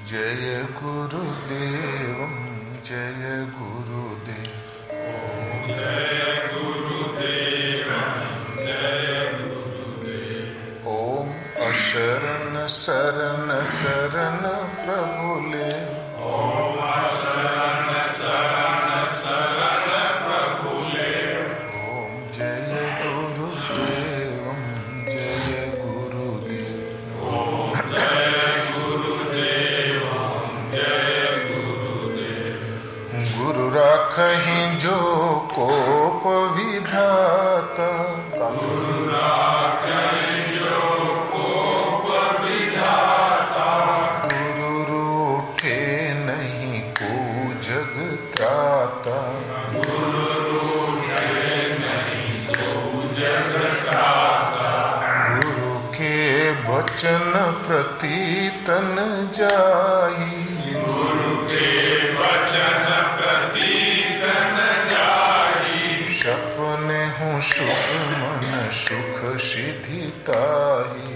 जय गुरुदेव जय गुरुदेव। जय गुरुदेव जय गुरुदेव। ओम अशरण शरण शरण प्रभुले। ओम शरण शरण शरण प्रभुले। ओम जय गुरुदेव जय गुरुदेव। ओम जय गुरुदेव जय गुरुदेव। गुरु राखहि जो कोप विधाता। गुरु राखहि जो कोप विधाता। गुरु रूठे नहीं को जग त्राता। गुरु रूठे नहीं को जग त्राता। गुरु के वचन प्रति तन जाई। गुरु के वचन प्रति तन जाई। सपने हूँ सुख मन सुख सिद्धि ताही।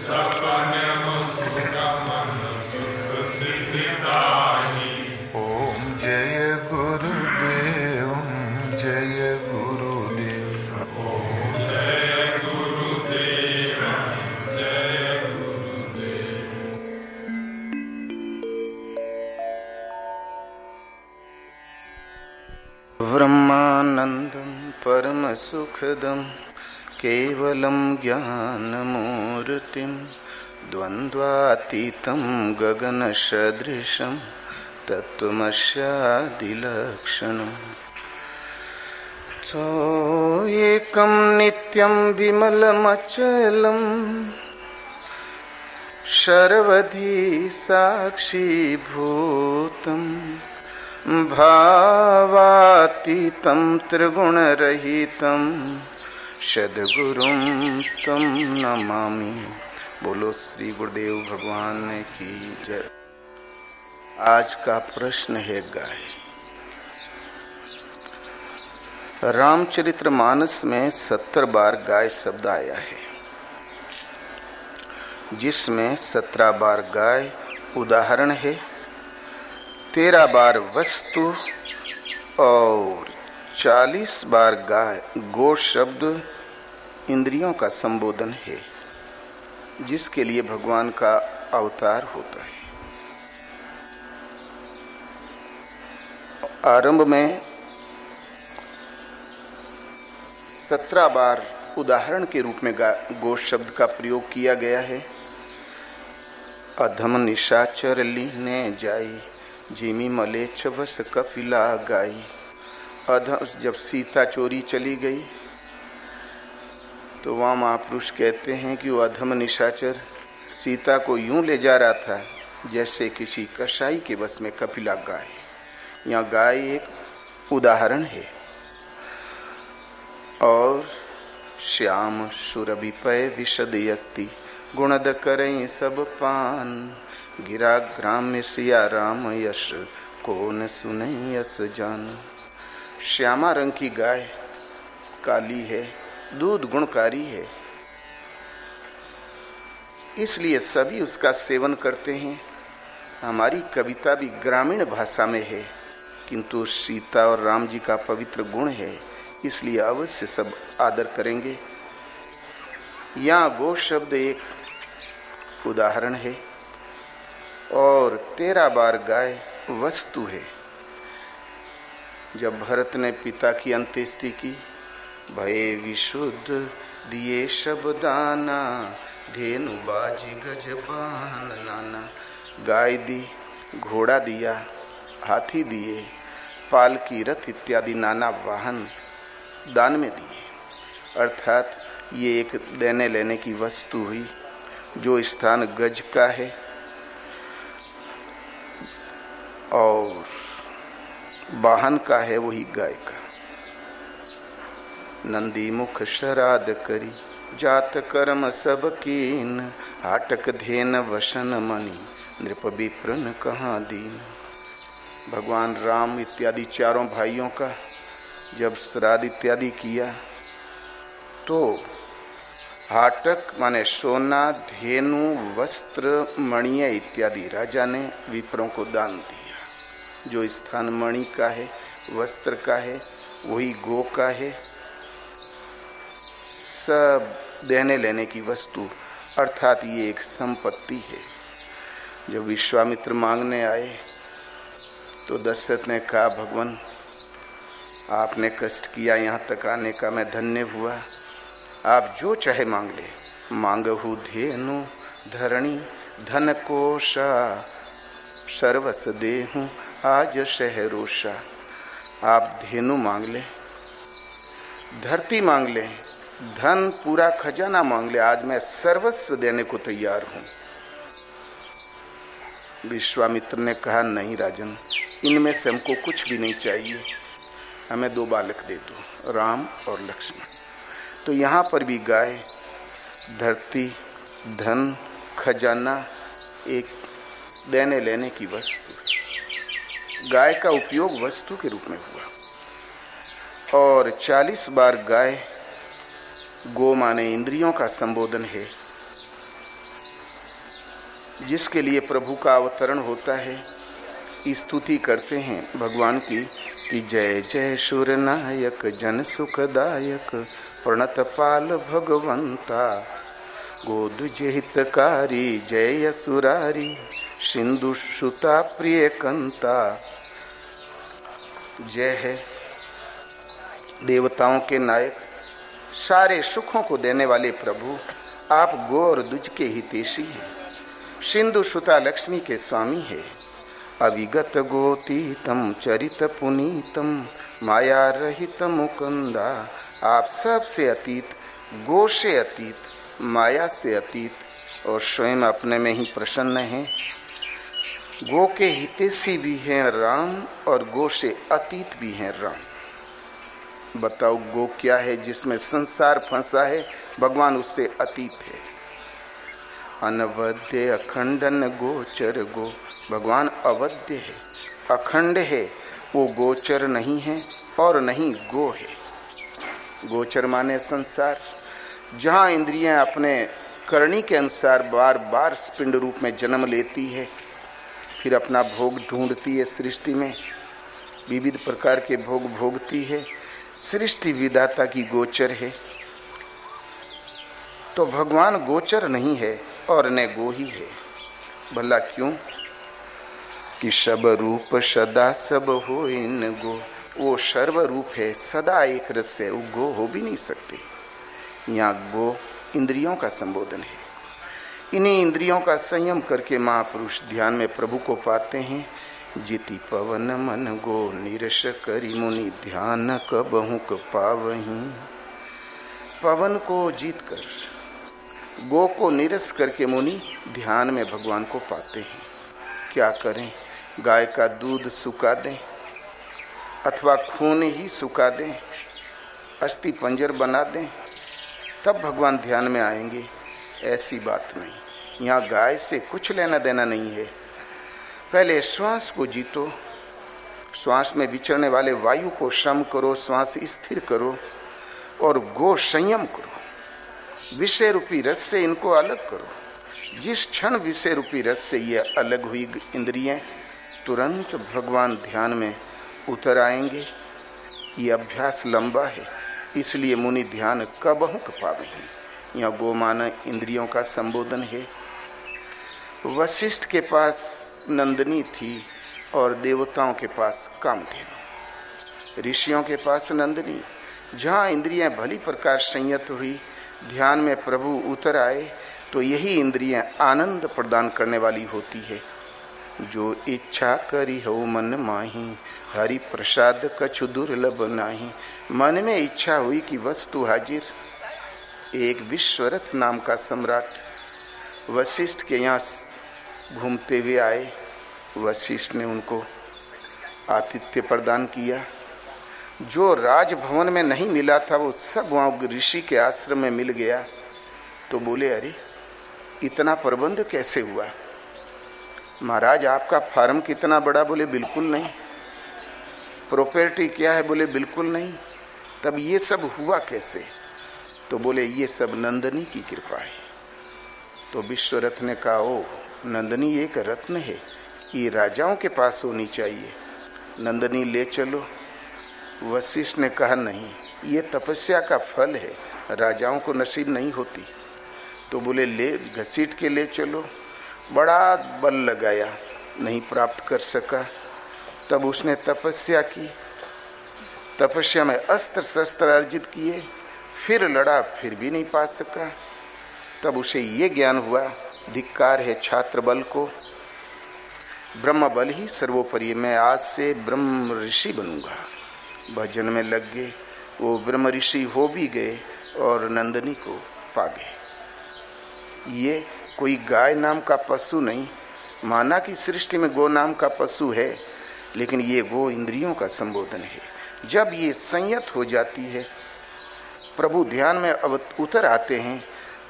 सपने हूँ सुख मन सुख सिद्धि ताही। ओम जय गुरुदेव जय गुरुदेव। ओम जय गुरुदेव जय गुरुदेव। ब्रह्मानंदं परम सुखदं केवलं ज्ञानमूर्तिं द्वन्द्वातीतं गगनसदृशं तत्त्वमस्यादिलक्षणम् एकं नित्यं विमलमचलं सर्वधी साक्षीभूतम् भावातीतं त्रिगुणरहितं सद्गुरुं तं नमामि। बोलो श्री गुरुदेव भगवान की जय। आज का प्रश्न है गाय। रामचरितमानस में 70 बार गाय शब्द आया है, जिसमें 17 बार गाय उदाहरण है, 13 बार वस्तु और 40 बार गाय गो शब्द इंद्रियों का संबोधन है, जिसके लिए भगवान का अवतार होता है। आरंभ में 17 बार उदाहरण के रूप में गो शब्द का प्रयोग किया गया है। अधम निशाचर लीने जाई जिमी मलेच्छ वस कपिला गाई। अधम जब सीता चोरी चली गई तो वहां महापुरुष कहते हैं कि वो अधम निशाचर सीता को यूं ले जा रहा था जैसे किसी कसाई के बस में कपिला गाय। यहाँ गाय एक उदाहरण है। और श्याम सुरभिपय विशदयस्ति गुणद करई सब पान। गिरा ग्राम्य सिया राम यश को न सुने यस जान। श्यामा रंग की गाय काली है, दूध गुणकारी है, इसलिए सभी उसका सेवन करते हैं। हमारी कविता भी ग्रामीण भाषा में है, किंतु सीता और राम जी का पवित्र गुण है, इसलिए अवश्य सब आदर करेंगे। यहाँ गो शब्द एक उदाहरण है और 13 बार गाय वस्तु है। जब भरत ने पिता की अंत्येष्टि की, भये विशुद्ध दिए शब्दाना धेनु बाजी गजबान नाना। गाय दी, घोड़ा दिया, हाथी दिए, पालकी रथ इत्यादि नाना वाहन दान में दिए। अर्थात ये एक देने लेने की वस्तु हुई। जो स्थान गज का है और वाहन का है, वही गाय का। नंदी मुख शराद करी जात कर्म सब कीन। हाटक धेन वसन मणि नृप विप्रन कहाँ दीन। भगवान राम इत्यादि चारों भाइयों का जब श्राद्ध इत्यादि किया तो हाटक माने सोना, धेनु, वस्त्र, मणिय इत्यादि राजा ने विप्रों को दान दिया। जो स्थान मणि का है, वस्त्र का है, वही गो का है। सब देने लेने की वस्तु, अर्थात ये एक संपत्ति है। जब विश्वामित्र मांगने आए तो दशरथ ने कहा, भगवान आपने कष्ट किया, यहाँ तक आने का मैं धन्य हुआ। आप जो चाहे मांग ले। मांगहु धेनु धरणी धन कोशा, सर्वस देहु आज शहरोषा। आप धेनु मांग ले, धरती मांग ले, धन पूरा खजाना मांग ले, आज मैं सर्वस्व देने को तैयार हूं। विश्वामित्र ने कहा, नहीं राजन, इनमें से हमको कुछ भी नहीं चाहिए, हमें 2 बालक दे दो, राम और लक्ष्मण। तो यहां पर भी गाय, धरती, धन, खजाना एक देने लेने की वस्तु। गाय का उपयोग वस्तु के रूप में हुआ। और 40 बार गाय, गो माने इंद्रियों का संबोधन है, जिसके लिए प्रभु का अवतरण होता है। स्तुति करते हैं भगवान की कि जय जय शूर नायक जन सुखदायक, प्रणत पाल भगवंता, गोद हितकारी जय असुरारी, सिंधु सुता प्रिय कंता। जय है देवताओं के नायक, सारे सुखों को देने वाले प्रभु, आप गो और दुज के हितैषी हैं। सिंधु सुता लक्ष्मी के स्वामी है। अविगत गोतीतम चरित पुनीतम, माया रहित मुकुंदा। आप सबसे अतीत, गो से अतीत, माया से अतीत और स्वयं अपने में ही प्रसन्न हैं। गो के हितैषी भी हैं राम और गो से अतीत भी हैं राम। बताओ गो क्या है? जिसमें संसार फंसा है, भगवान उससे अतीत है। अनवद्य अखंडन गोचर गो, भगवान अवध्य है, अखंड है, वो गोचर नहीं है और नहीं गो है। गोचर माने संसार, जहां इंद्रियां अपने करनी के अनुसार बार बार पिंड रूप में जन्म लेती है, फिर अपना भोग ढूंढती है सृष्टि में, विविध प्रकार के भोग भोगती है, सृष्टि विधाता की गोचर है। तो भगवान गोचर नहीं है और न गो ही है। भला क्यों? कि सब रूप सदा सब हो इन गो, वो सर्व रूप है, सदा एक रस है, वो गो हो भी नहीं सकते। यहाँ गो इंद्रियों का संबोधन है। इन्हीं इंद्रियों का संयम करके महापुरुष ध्यान में प्रभु को पाते हैं। जिति पवन मन गो निरश करी मुनि, ध्यान कबहु क पावहीं। पवन को जीत कर, गो को निरस करके मुनि ध्यान में भगवान को पाते हैं। क्या करें? गाय का दूध सुखा दें अथवा खून ही सुखा दें, अस्थि पंजर बना दें, तब भगवान ध्यान में आएंगे? ऐसी बात नहीं। यहाँ गाय से कुछ लेना देना नहीं है। पहले श्वास को जीतो, श्वास में विचरने वाले वायु को शम करो, श्वास स्थिर करो और गो संयम करो। विषय रूपी रस से इनको अलग करो। जिस क्षण विषय रूपी रस से ये अलग हुई इंद्रियां, तुरंत भगवान ध्यान में उतर आएंगे। ये अभ्यास लंबा है, इसलिए मुनि ध्यान कबहु क पावहीं। यहाँ गो माना इंद्रियों का संबोधन है। वशिष्ठ के पास नंदनी थी और देवताओं के पास कामधेनु। ऋषियों के पास नंदनी। जहाँ इंद्रियां भली प्रकार संयत हुई, ध्यान में प्रभु उतर आए, तो यही इंद्रियां आनंद प्रदान करने वाली होती है। जो इच्छा करी हो मन माही, हरि प्रसाद कछु दुर्लभ नाही। मन में इच्छा हुई कि वस्तु हाजिर। एक विश्वरथ नाम का सम्राट वशिष्ठ के यहाँ घूमते हुए आए। वशिष्ठ ने उनको आतिथ्य प्रदान किया। जो राजभवन में नहीं मिला था वो सब वहां ऋषि के आश्रम में मिल गया। तो बोले, अरे इतना प्रबंध कैसे हुआ? महाराज आपका फार्म कितना बड़ा? बोले बिल्कुल नहीं। प्रॉपर्टी क्या है? बोले बिल्कुल नहीं। तब ये सब हुआ कैसे? तो बोले ये सब नंदनी की कृपा है। तो विश्व रत्न ने कहा, ओ नंदनी एक रत्न है, ये राजाओं के पास होनी चाहिए, नंदनी ले चलो। वशिष्ठ ने कहा नहीं, ये तपस्या का फल है, राजाओं को नसीब नहीं होती। तो बोले ले घसीट के ले चलो। बड़ा बल लगाया, नहीं प्राप्त कर सका। तब उसने तपस्या की, तपस्या में अस्त्र शस्त्र अर्जित किए, फिर लड़ा, फिर भी नहीं पा सका। तब उसे ये ज्ञान हुआ, धिक्कार है छात्र बल को, ब्रह्म बल ही सर्वोपरि, मैं आज से ब्रह्म ऋषि बनूंगा। भजन में लग गए, वो ब्रह्म ऋषि हो भी गए और नंदनी को पा गए। ये कोई गाय नाम का पशु नहीं, माना कि सृष्टि में गो नाम का पशु है, लेकिन ये गो इंद्रियों का संबोधन है। जब ये संयत हो जाती है, प्रभु ध्यान में अब उतर आते हैं,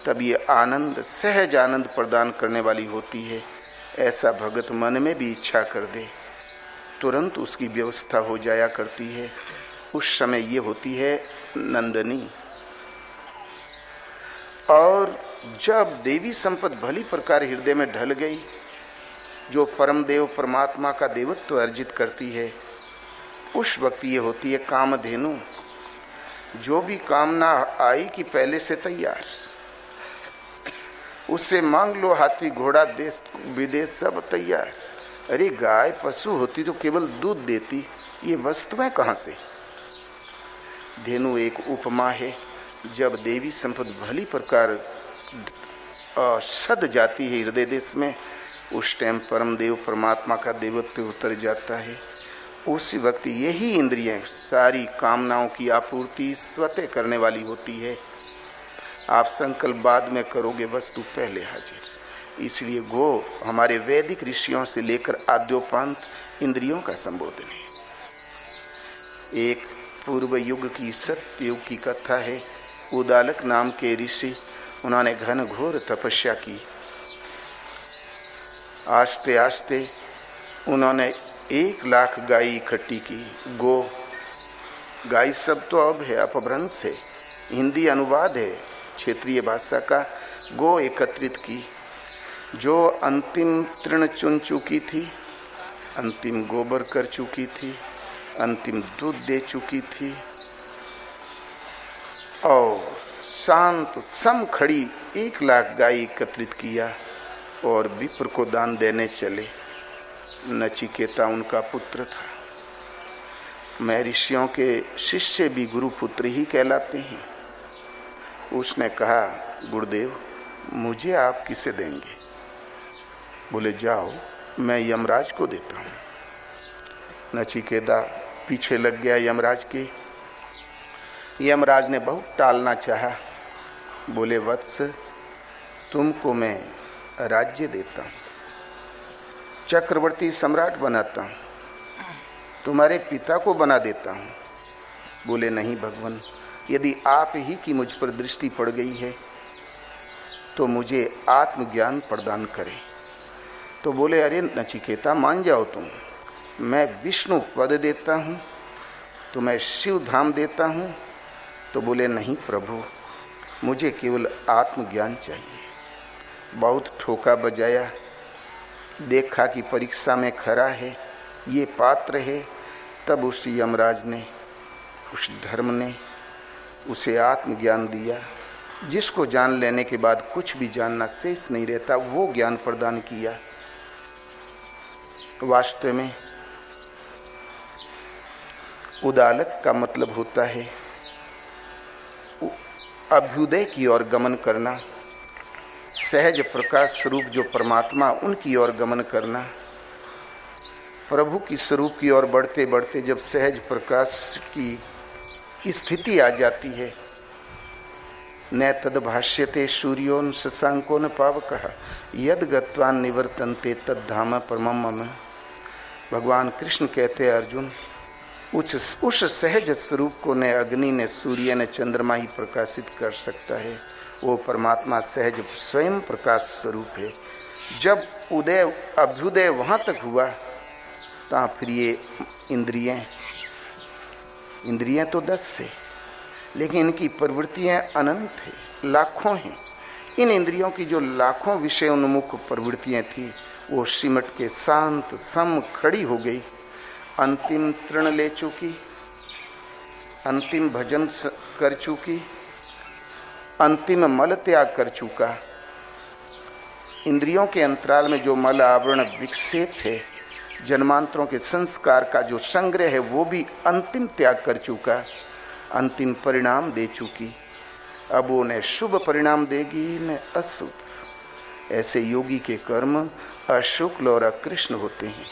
तब ये आनंद, सहज आनंद प्रदान करने वाली होती है। ऐसा भगत मन में भी इच्छा कर दे, तुरंत उसकी व्यवस्था हो जाया करती है। उस समय ये होती है नंदनी। और जब देवी संपद भली प्रकार हृदय में ढल गई, जो परम देव परमात्मा का देवत्व अर्जित करती है, उस वक्त ये होती है कामधेनु। जो भी कामना आई कि पहले से तैयार, उससे मांग लो, हाथी घोड़ा देश विदेश सब तैयार। अरे गाय पशु होती तो केवल दूध देती, ये वस्तुएं कहां से। धेनु एक उपमा है। जब देवी संपद भली प्रकार सद जाती है हृदय देश में, उस टाइम परम देव परमात्मा का देवत्व उतर जाता है। उसी वक्त यही इंद्रियां सारी कामनाओं की आपूर्ति स्वतः करने वाली होती है। आप संकल्प बाद में करोगे, वस्तु पहले हाजिर। इसलिए गो हमारे वैदिक ऋषियों से लेकर आद्योपांत इंद्रियों का संबोधन है। एक पूर्व युग की सत्य युग की कथा है। उदालक नाम के ऋषि, उन्होंने घन घोर तपस्या की। आस्ते आस्ते उन्होंने 1,00,000 गाय इकट्ठी की। गो गाय सब तो अब है, अपभ्रंश है, हिंदी अनुवाद है क्षेत्रीय भाषा का। गो एकत्रित की, जो अंतिम तृण चुन चुकी थी, अंतिम गोबर कर चुकी थी, अंतिम दूध दे चुकी थी, और शांत सम खड़ी 1,00,000 गाय एकत्रित किया और विप्र को दान देने चले। नचिकेता उनका पुत्र था। महर्षियों के शिष्य भी गुरु पुत्र ही कहलाते हैं। उसने कहा, गुरुदेव मुझे आप किसे देंगे? बोले जाओ, मैं यमराज को देता हूं। नचिकेता पीछे लग गया यमराज के। यमराज ने बहुत टालना चाहा। बोले वत्स, तुमको मैं राज्य देता हूं, चक्रवर्ती सम्राट बनाता हूं, तुम्हारे पिता को बना देता हूं। बोले नहीं भगवान, यदि आप ही की मुझ पर दृष्टि पड़ गई है तो मुझे आत्मज्ञान प्रदान करें। तो बोले अरे नचिकेता मान जाओ तुम, मैं विष्णु पद देता हूं, तो मैं शिव धाम देता हूं। तो बोले नहीं प्रभु, मुझे केवल आत्मज्ञान चाहिए। बहुत ठोका बजाया, देखा कि परीक्षा में खरा है, ये पात्र है। तब उस यमराज ने, उस धर्म ने उसे आत्मज्ञान दिया, जिसको जान लेने के बाद कुछ भी जानना शेष नहीं रहता, वो ज्ञान प्रदान किया। वास्तव में उदालक का मतलब होता है अभ्युदय की ओर गमन करना, सहज प्रकाश स्वरूप जो परमात्मा, उनकी ओर गमन करना। प्रभु की स्वरूप की ओर बढ़ते बढ़ते जब सहज प्रकाश की स्थिति आ जाती है, न तद भाष्यते सूर्योन शशांको न पावकः यद गत्वान निवर्तन्ते तद धाम परमम मम। भगवान कृष्ण कहते हैं अर्जुन, उस सहज स्वरूप को न अग्नि ने सूर्य ने चंद्रमा ही प्रकाशित कर सकता है। वो परमात्मा सहज स्वयं प्रकाश स्वरूप है। जब उदय अभ्युदय वहां तक हुआ, तो फिर ये इंद्रियां तो 10 से, लेकिन इनकी प्रवृत्तियां अनंत है, लाखों हैं। इन इंद्रियों की जो लाखों विषय उन्मुख प्रवृत्तियां थी वो सिमट के शांत सम खड़ी हो गई। अंतिम तृण ले चुकी, अंतिम भजन कर चुकी, अंतिम मल त्याग कर चुका। इंद्रियों के अंतराल में जो मल आवरण विक्षेप है, जन्मांतरों के संस्कार का जो संग्रह है, वो भी अंतिम त्याग कर चुका, अंतिम परिणाम दे चुकी। अब वो न शुभ परिणाम देगी न अशुभ। ऐसे योगी के कर्म अशुक्ल और अकृष्ण होते हैं।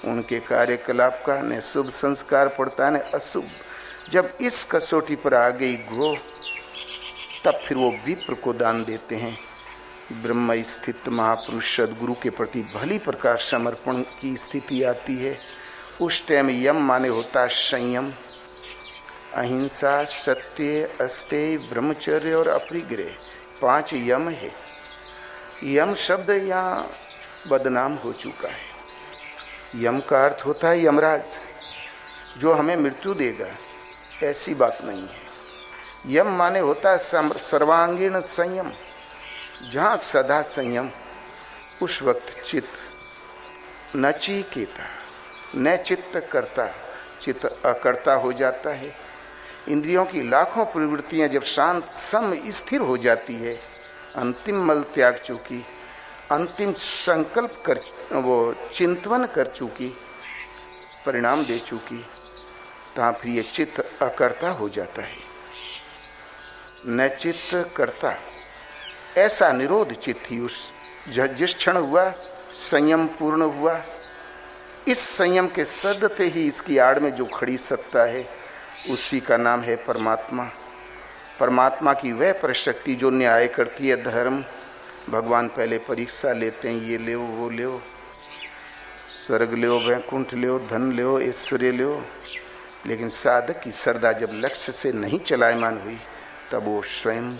उनके कार्यकलाप का न शुभ संस्कार पड़ता न अशुभ। जब इस कसौटी पर आ गई गो, तब फिर वो विप्र को दान देते हैं। ब्रह्म स्थित महापुरुष सदगुरु के प्रति भली प्रकार समर्पण की स्थिति आती है। उस टाइम यम माने होता संयम, अहिंसा, सत्य, अस्तेय, ब्रह्मचर्य और अपरिग्रह, 5 यम है। यम शब्द यहाँ बदनाम हो चुका है। यम का अर्थ होता है यमराज, जो हमें मृत्यु देगा। ऐसी बात नहीं है। यम माने होता है सर्वांगीण संयम, जहां सदा संयम। उस वक्त चित्त नचिकेता, न चित्त करता, चित्त अकर्ता हो जाता है। इंद्रियों की लाखों प्रवृत्तियां जब शांत सम स्थिर हो जाती है, अंतिम मल त्याग चुकी, अंतिम संकल्प कर, वो चिंतवन कर चुकी, परिणाम दे चुकी, तहाँ फिर ये चित्त अकर्ता हो जाता है। न चित्त करता, ऐसा निरोध चित्त ही उस जिस क्षण हुआ, संयम पूर्ण हुआ। इस संयम के सदते ही इसकी आड़ में जो खड़ी सत्ता है, उसी का नाम है परमात्मा। परमात्मा की वह परशक्ति जो न्याय करती है धर्म। भगवान पहले परीक्षा लेते हैं, ये ले वो ले, स्वर्ग ले, वैकुंठ ले, धन ले, ऐश्वर्य ले, लेकिन साधक की श्रद्धा जब लक्ष्य से नहीं चलायमान हुई, तब वो स्वयं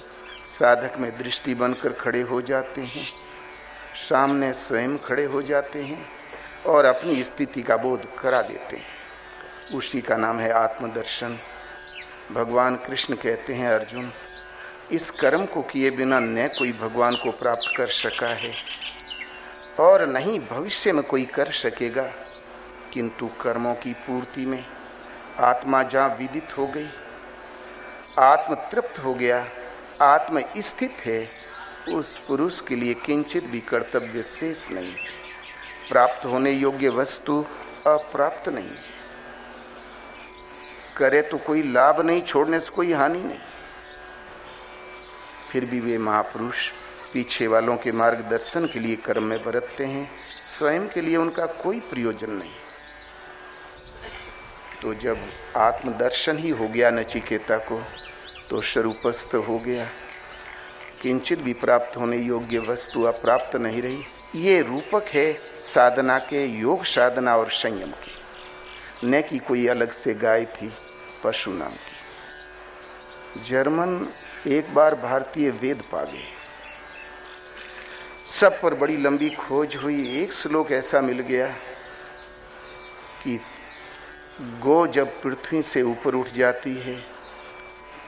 साधक में दृष्टि बनकर खड़े हो जाते हैं, सामने स्वयं खड़े हो जाते हैं और अपनी स्थिति का बोध करा देते हैं। उसी का नाम है आत्मदर्शन। भगवान कृष्ण कहते हैं, अर्जुन, इस कर्म को किए बिना न कोई भगवान को प्राप्त कर सका है और नहीं भविष्य में कोई कर सकेगा। किंतु कर्मों की पूर्ति में आत्मा जहाँ विदित हो गई, आत्म तृप्त हो गया, आत्म स्थित है, उस पुरुष के लिए किंचित भी कर्तव्य शेष नहीं। प्राप्त होने योग्य वस्तु अप्राप्त नहीं, करे तो कोई लाभ नहीं, छोड़ने से कोई हानि नहीं। फिर भी वे महापुरुष पीछे वालों के मार्गदर्शन के लिए कर्म में बरतते हैं, स्वयं के लिए उनका कोई प्रयोजन नहीं। तो जब आत्मदर्शन ही हो गया नचिकेता को, तो स्वरूपस्थ हो गया। किंचित भी प्राप्त होने योग्य वस्तु अप्राप्त नहीं रही। ये रूपक है साधना के, योग साधना और संयम की। न कि कोई अलग से गाय थी पशु नाम की। जर्मन एक बार भारतीय वेद पा गए, सब पर बड़ी लंबी खोज हुई। एक श्लोक ऐसा मिल गया कि गो जब पृथ्वी से ऊपर उठ जाती है,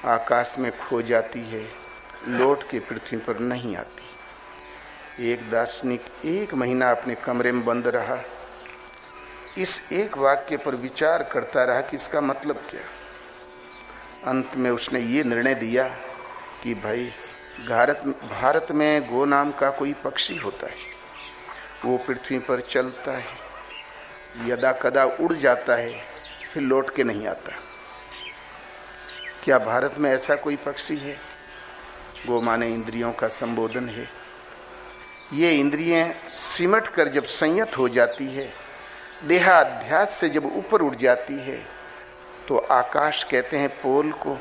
आकाश में खो जाती है, लौट के पृथ्वी पर नहीं आती। एक दार्शनिक 1 महीना अपने कमरे में बंद रहा, इस एक वाक्य पर विचार करता रहा कि इसका मतलब क्या। अंत में उसने ये निर्णय दिया कि भाई भारत में गो नाम का कोई पक्षी होता है, वो पृथ्वी पर चलता है, यदा कदा उड़ जाता है, फिर लौट के नहीं आता। क्या भारत में ऐसा कोई पक्षी है? गो माने इंद्रियों का संबोधन है। ये इंद्रियां सिमट कर जब संयत हो जाती है, देहाध्यास से जब ऊपर उठ जाती है, तो आकाश कहते हैं पोल को,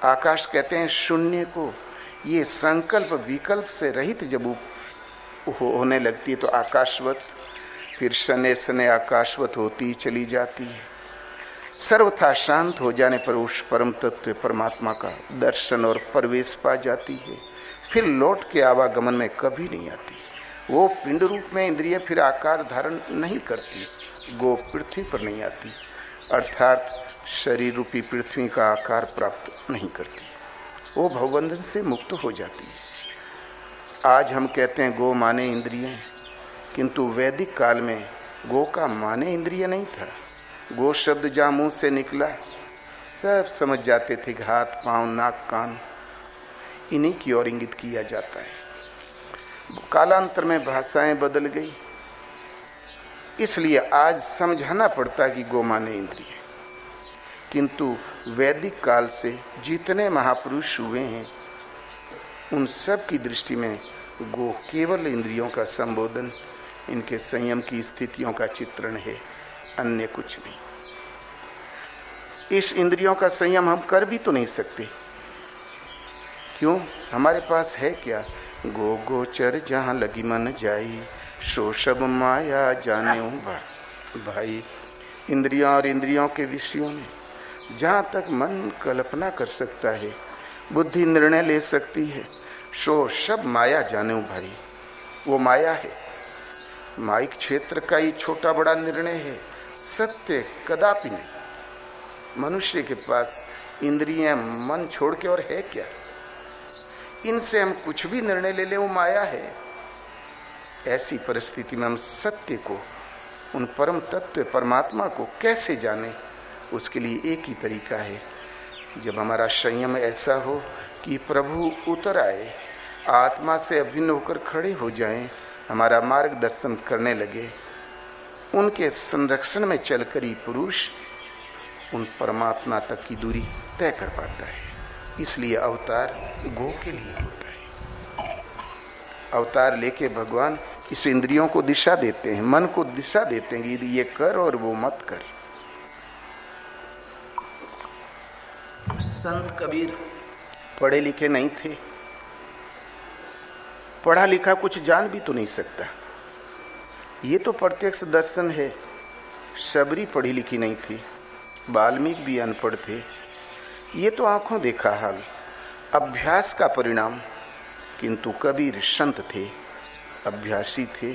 आकाश कहते हैं शून्य को। ये संकल्प विकल्प से रहित जब होने लगती है, तो आकाशवत, फिर शने शने आकाशवत होती चली जाती है। सर्वथा शांत हो जाने पर उस परम तत्व परमात्मा का दर्शन और प्रवेश पा जाती है। फिर लौट के आवागमन में कभी नहीं आती। वो पिंड रूप में इंद्रिय फिर आकार धारण नहीं करती। गो पृथ्वी पर नहीं आती, अर्थात शरीर रूपी पृथ्वी का आकार प्राप्त नहीं करती, वो भवबंधन से मुक्त हो जाती है। आज हम कहते हैं गो माने इंद्रिय, किंतु वैदिक काल में गो का माने इंद्रिय नहीं था। गो शब्द जहां मुंह से निकला सब समझ जाते थे, हाथ पांव नाक कान इन्हीं की ओर इंगित किया जाता है। कालांतर में भाषाएं बदल गई, इसलिए आज समझाना पड़ता है कि गो माने इंद्रिय। किंतु वैदिक काल से जितने महापुरुष हुए हैं उन सब की दृष्टि में गो केवल इंद्रियों का संबोधन, इनके संयम की स्थितियों का चित्रण है, अन्य कुछ नहीं। इस इंद्रियों का संयम हम कर भी तो नहीं सकते। क्यों? हमारे पास है क्या? गो गोचर जहां लगी मन जाई, सो सब माया जाने भाई। इंद्रियों और इंद्रियों के विषयों में जहां तक मन कल्पना कर सकता है, बुद्धि निर्णय ले सकती है, सो सब माया जाने भाई। वो माया है, माइक क्षेत्र का ही छोटा बड़ा निर्णय है, सत्य कदापि नहीं। मनुष्य के पास इंद्रियां मन छोड़ के और है क्या? इनसे हम कुछ भी निर्णय ले ले, वो माया है। ऐसी परिस्थिति में हम सत्य को, उन परम तत्व परमात्मा को कैसे जाने? उसके लिए एक ही तरीका है, जब हमारा संयम ऐसा हो कि प्रभु उतर आए, आत्मा से अभिन्न होकर खड़े हो जाएं, हमारा मार्गदर्शन करने लगे, उनके संरक्षण में चलकर ही पुरुष उन परमात्मा तक की दूरी तय कर पाता है। इसलिए अवतार गो के लिए होता है। अवतार लेके भगवान इस इंद्रियों को दिशा देते हैं, मन को दिशा देते हैं कि ये कर और वो मत कर। संत कबीर पढ़े लिखे नहीं थे, पढ़ा लिखा कुछ जान भी तो नहीं सकता, ये तो प्रत्यक्ष दर्शन है। शबरी पढ़ी लिखी नहीं थी, वाल्मीकि भी अनपढ़ थे, ये तो आंखों देखा हाल, अभ्यास का परिणाम। किंतु कबीर संत थे, अभ्यासी थे,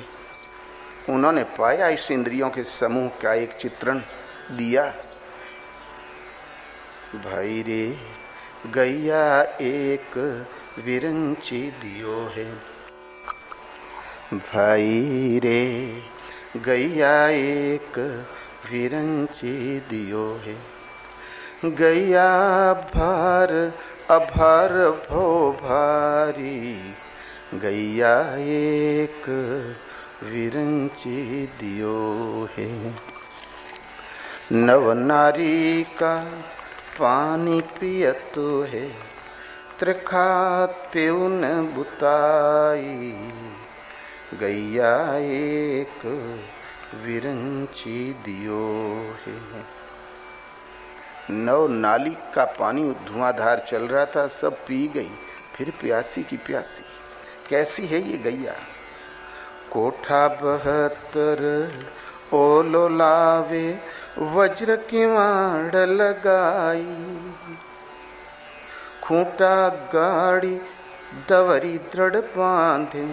उन्होंने पाया इस इंद्रियों के समूह का एक चित्रण दिया। भाई रे गैया एक विरंची दियो है, भाई रे गैया एक विरंची दियो है, गैया भार अभार भो भारी, गैया एक विरंची दियो है। नव नारी का पानी पियत है, त्रिखा त्योन बुताई, गैया एक विरंची दियो है। नव नाली का पानी धुआंधार चल रहा था, सब पी गई, फिर प्यासी की प्यासी। कैसी है ये गैया? कोठा 72 ओलो लावे, वज्र की वाड़ लगाई, खूंटा गाड़ी दवरी दृढ़ बांधे,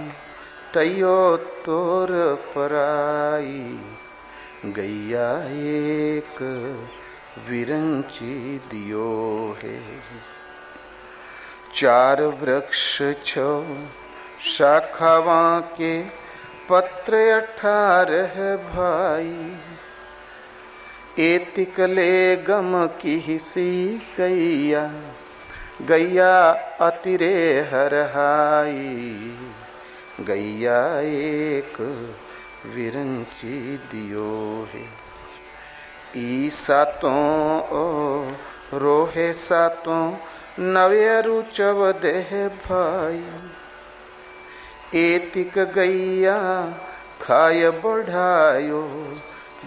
तैयो तोर पराई, गैया एक विरंची दियो है। 4 वृक्ष 6 शाखावा के, पत्र 18 भाई, एतिक ले गम की सी गैया, गैया अतिरे हरहाई, गैया एक विरंची दियो है। ई सातों ओ रोहे सातों, नवेरु चवदेह भाई, एतिक गैया खाय बढ़ायो,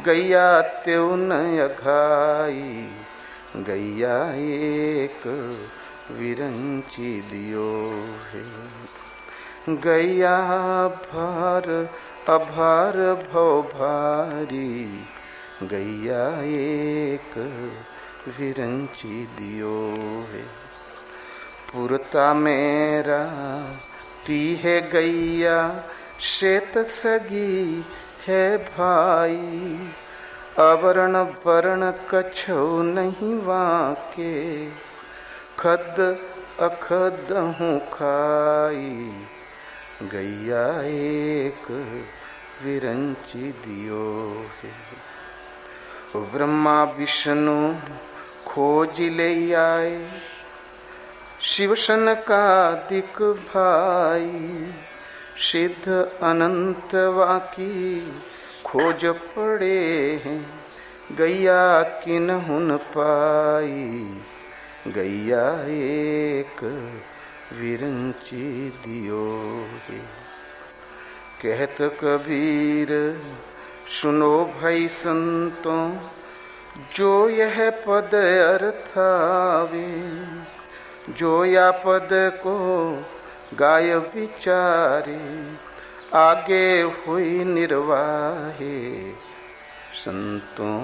गैया त्यों न घाई, गैया एक विरंची दियो है। गैया भार अभार भव भारी, गैया एक विरंची दियो है। पुरता मेरा ती है गैया, श्वेत सगी है भाई, अवरण वर्ण कछो नहीं वाके, खद अखद हूँ खाई, गैया एक विरंची दियो है। ब्रह्मा विष्णु खोज ले आए, शिव सनकादिक भाई, सिद्ध अनंत वाकी खोज पड़े हैं, गैया किन्हु न पाई, गैया एक विरंची दियो है। कहत कबीर सुनो भाई संतों, जो यह पद अर्थावे, जो या पद को गाय विचारे, आगे हुई निर्वाहे, संतों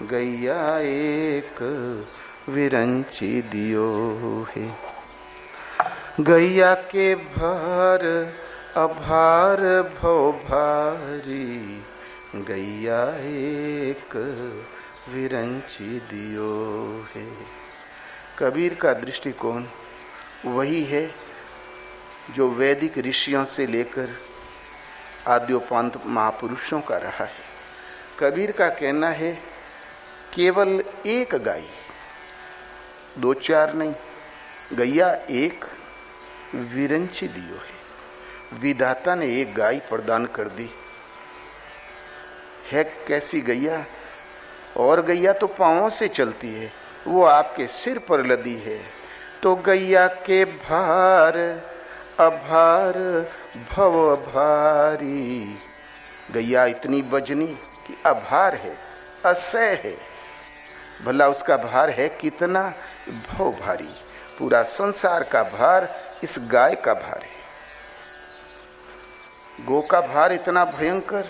गैया एक विरंची दियो है। गैया के भार अभार भव भारी, गैया एक विरंची दियो है। कबीर का दृष्टिकोण वही है जो वैदिक ऋषियों से लेकर आद्योपांत महापुरुषों का रहा है। कबीर का कहना है केवल एक गाय, दो चार नहीं, गैया एक विरंची दियो है। विधाता ने एक गाय प्रदान कर दी है। कैसी गैया? और गैया तो पांवों से चलती है, वो आपके सिर पर लदी है। तो गैया के भार अभार भव भारी, गैया इतनी वजनी कि अभार है, असह है। भला उसका भार है कितना? भव भारी। पूरा संसार का भार इस गाय का भार है। गो का भार इतना भयंकर,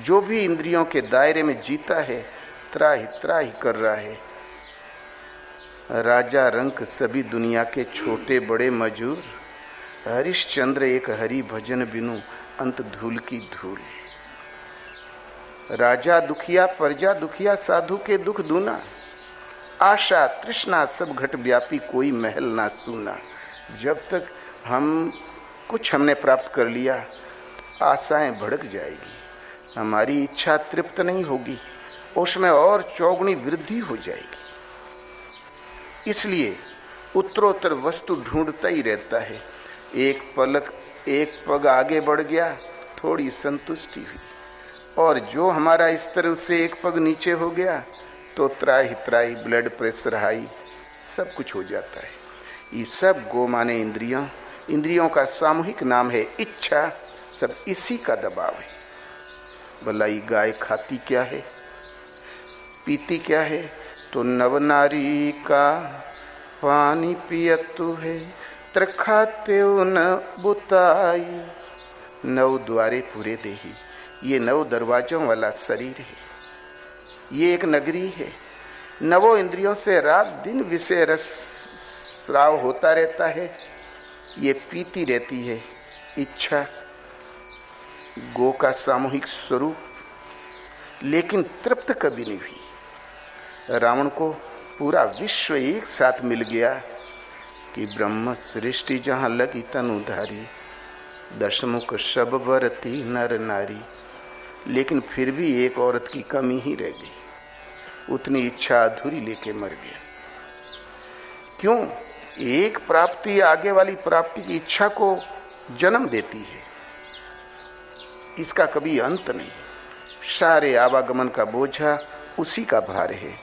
जो भी इंद्रियों के दायरे में जीता है त्राही त्राही कर रहा है। राजा रंक सभी दुनिया के छोटे बड़े मजूर, हरिश्चंद्र एक हरि भजन बिनु अंत धूल की धूल। राजा दुखिया प्रजा दुखिया, साधु के दुख दूना। आशा तृष्णा सब घट व्यापी, कोई महल ना सूना। जब तक कुछ हमने प्राप्त कर लिया, आशाएं भड़क जाएगी, हमारी इच्छा तृप्त नहीं होगी, उसमें और चौगुनी वृद्धि हो जाएगी। इसलिए उत्तरोत्तर वस्तु ढूंढता ही रहता है। एक पग आगे बढ़ गया, थोड़ी संतुष्टि हुई, और जो हमारा स्तर उससे एक पग नीचे हो गया तो त्राही त्राही, ब्लड प्रेशर हाई, सब कुछ हो जाता है। ये सब गो माने इंद्रियों का सामूहिक नाम है इच्छा। सब इसी का दबाव है। भला ये गाय खाती क्या है, पीती क्या है? तो नवनारी का पानी पियतु है, त्रखाते न बुताई। नव द्वारे पूरे देही, ये 9 दरवाजों वाला शरीर है। ये एक नगरी है। नवों इंद्रियों से रात दिन विषय रस स्राव होता रहता है। ये पीती रहती है इच्छा, गो का सामूहिक स्वरूप, लेकिन तृप्त कभी नहीं हुई। रावण को पूरा विश्व एक साथ मिल गया कि ब्रह्म सृष्टि जहां लगी तनुधारी, दशमुख सब बरती नर नारी। लेकिन फिर भी एक औरत की कमी ही रह गई, उतनी इच्छा अधूरी लेके मर गया। क्यों? एक प्राप्ति आगे वाली प्राप्ति की इच्छा को जन्म देती है, इसका कभी अंत नहीं। सारे आवागमन का बोझा उसी का भार है।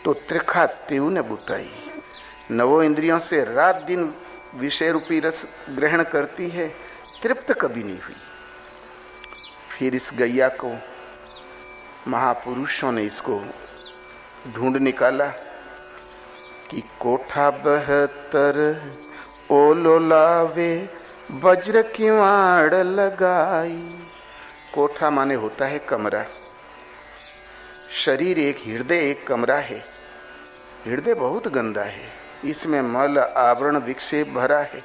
तो त्रिखा तेऊ ने बुताई, 9 इंद्रियों से रात दिन विषय रूपी रस ग्रहण करती है, तृप्त कभी नहीं हुई। फिर इस गैया को महापुरुषों ने इसको ढूंढ निकाला कि कोठा 72 ओलो लावे, वज्र की वाड़ लगाई। कोठा माने होता है कमरा। शरीर एक, हृदय एक कमरा है। हृदय बहुत गंदा है, इसमें मल आवरण विक्षेप भरा है।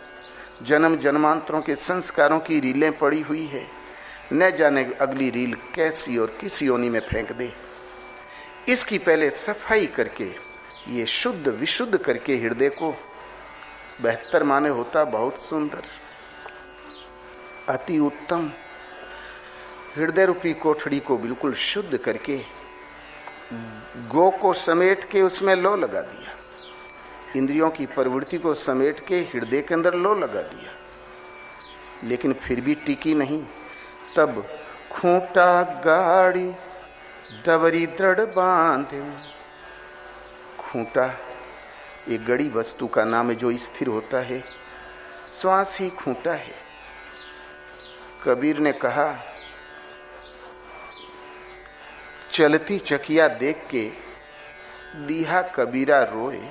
जन्म जन्मांतरों के संस्कारों की रीलें पड़ी हुई है। न जाने अगली रील कैसी और किस योनि में फेंक दे। इसकी पहले सफाई करके, ये शुद्ध विशुद्ध करके हृदय को, 72 माने होता बहुत सुंदर, अति उत्तम, हृदय रूपी कोठड़ी को बिल्कुल शुद्ध करके गो को समेट के उसमें लो लगा दिया, इंद्रियों की प्रवृत्ति को समेट के हृदय के अंदर लो लगा दिया, लेकिन फिर भी टिकी नहीं। तब खूंटा गाड़ी दवरी दृढ़ बांधे। खूंटा एक गड़ी वस्तु का नाम है जो स्थिर होता है, श्वास ही खूंटा है। कबीर ने कहा, चलती चकिया देख के दीहा कबीरा रोए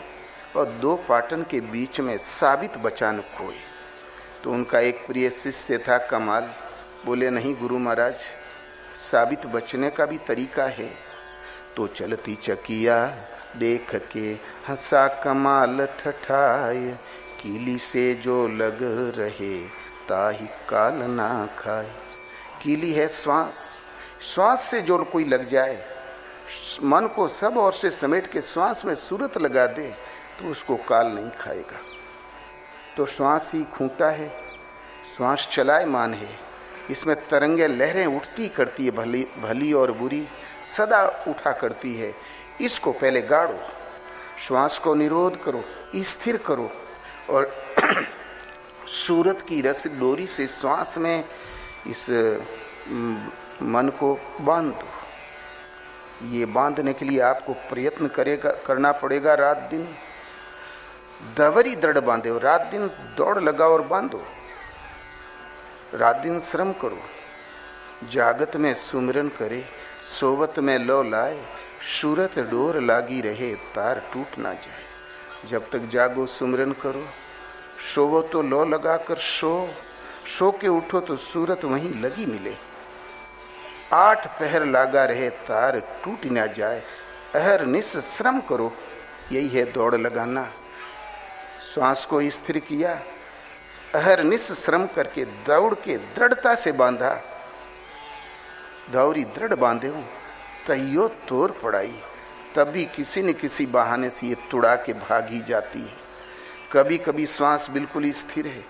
और 2 पाटन के बीच में साबित बचान खोए। तो उनका एक प्रिय शिष्य था कमाल, बोले नहीं गुरु महाराज, साबित बचने का भी तरीका है। तो चलती चकिया देख के हंसा कमाल ठठाए, कीली से जो लग रहे ताही काल ना खाए। कीली है श्वास, श्वास से जो कोई लग जाए, मन को सब ओर से समेट के श्वास में सूरत लगा दे तो उसको काल नहीं खाएगा। तो श्वास ही खूंटा है, श्वास चलायमान है, इसमें तरंगे लहरें उठती करती है, भली और बुरी सदा उठा करती है। इसको पहले गाड़ो, श्वास को निरोध करो, स्थिर करो और सूरत की रस डोरी से श्वास में इस मन को बांध दो। ये बांधने के लिए आपको प्रयत्न करना पड़ेगा, रात दिन दवरी दृढ़ बांधे, रात दिन दौड़ लगाओ और बांधो, रात दिन श्रम करो, जागत में सुमिरन करे, सोवत में लो लाए, सूरत डोर लागी रहे तार टूट ना जाए। जब तक जागो सुमिरन करो, सोवो तो लो लगाकर सो के उठो तो सूरत वहीं लगी मिले। 8 पहर लागा रहे तार टूट ना जाए, अहरनिश श्रम करो, यही है दौड़ लगाना। श्वास को स्थिर किया, अहरनिश श्रम करके दौड़ के दृढ़ता से बांधा, दौरी दृढ़ बांधे हूं तैयो तोड़ पड़ाई। तभी किसी न किसी बहाने से ये तुड़ा के भाग ही जाती है। कभी कभी श्वास बिल्कुल स्थिर है,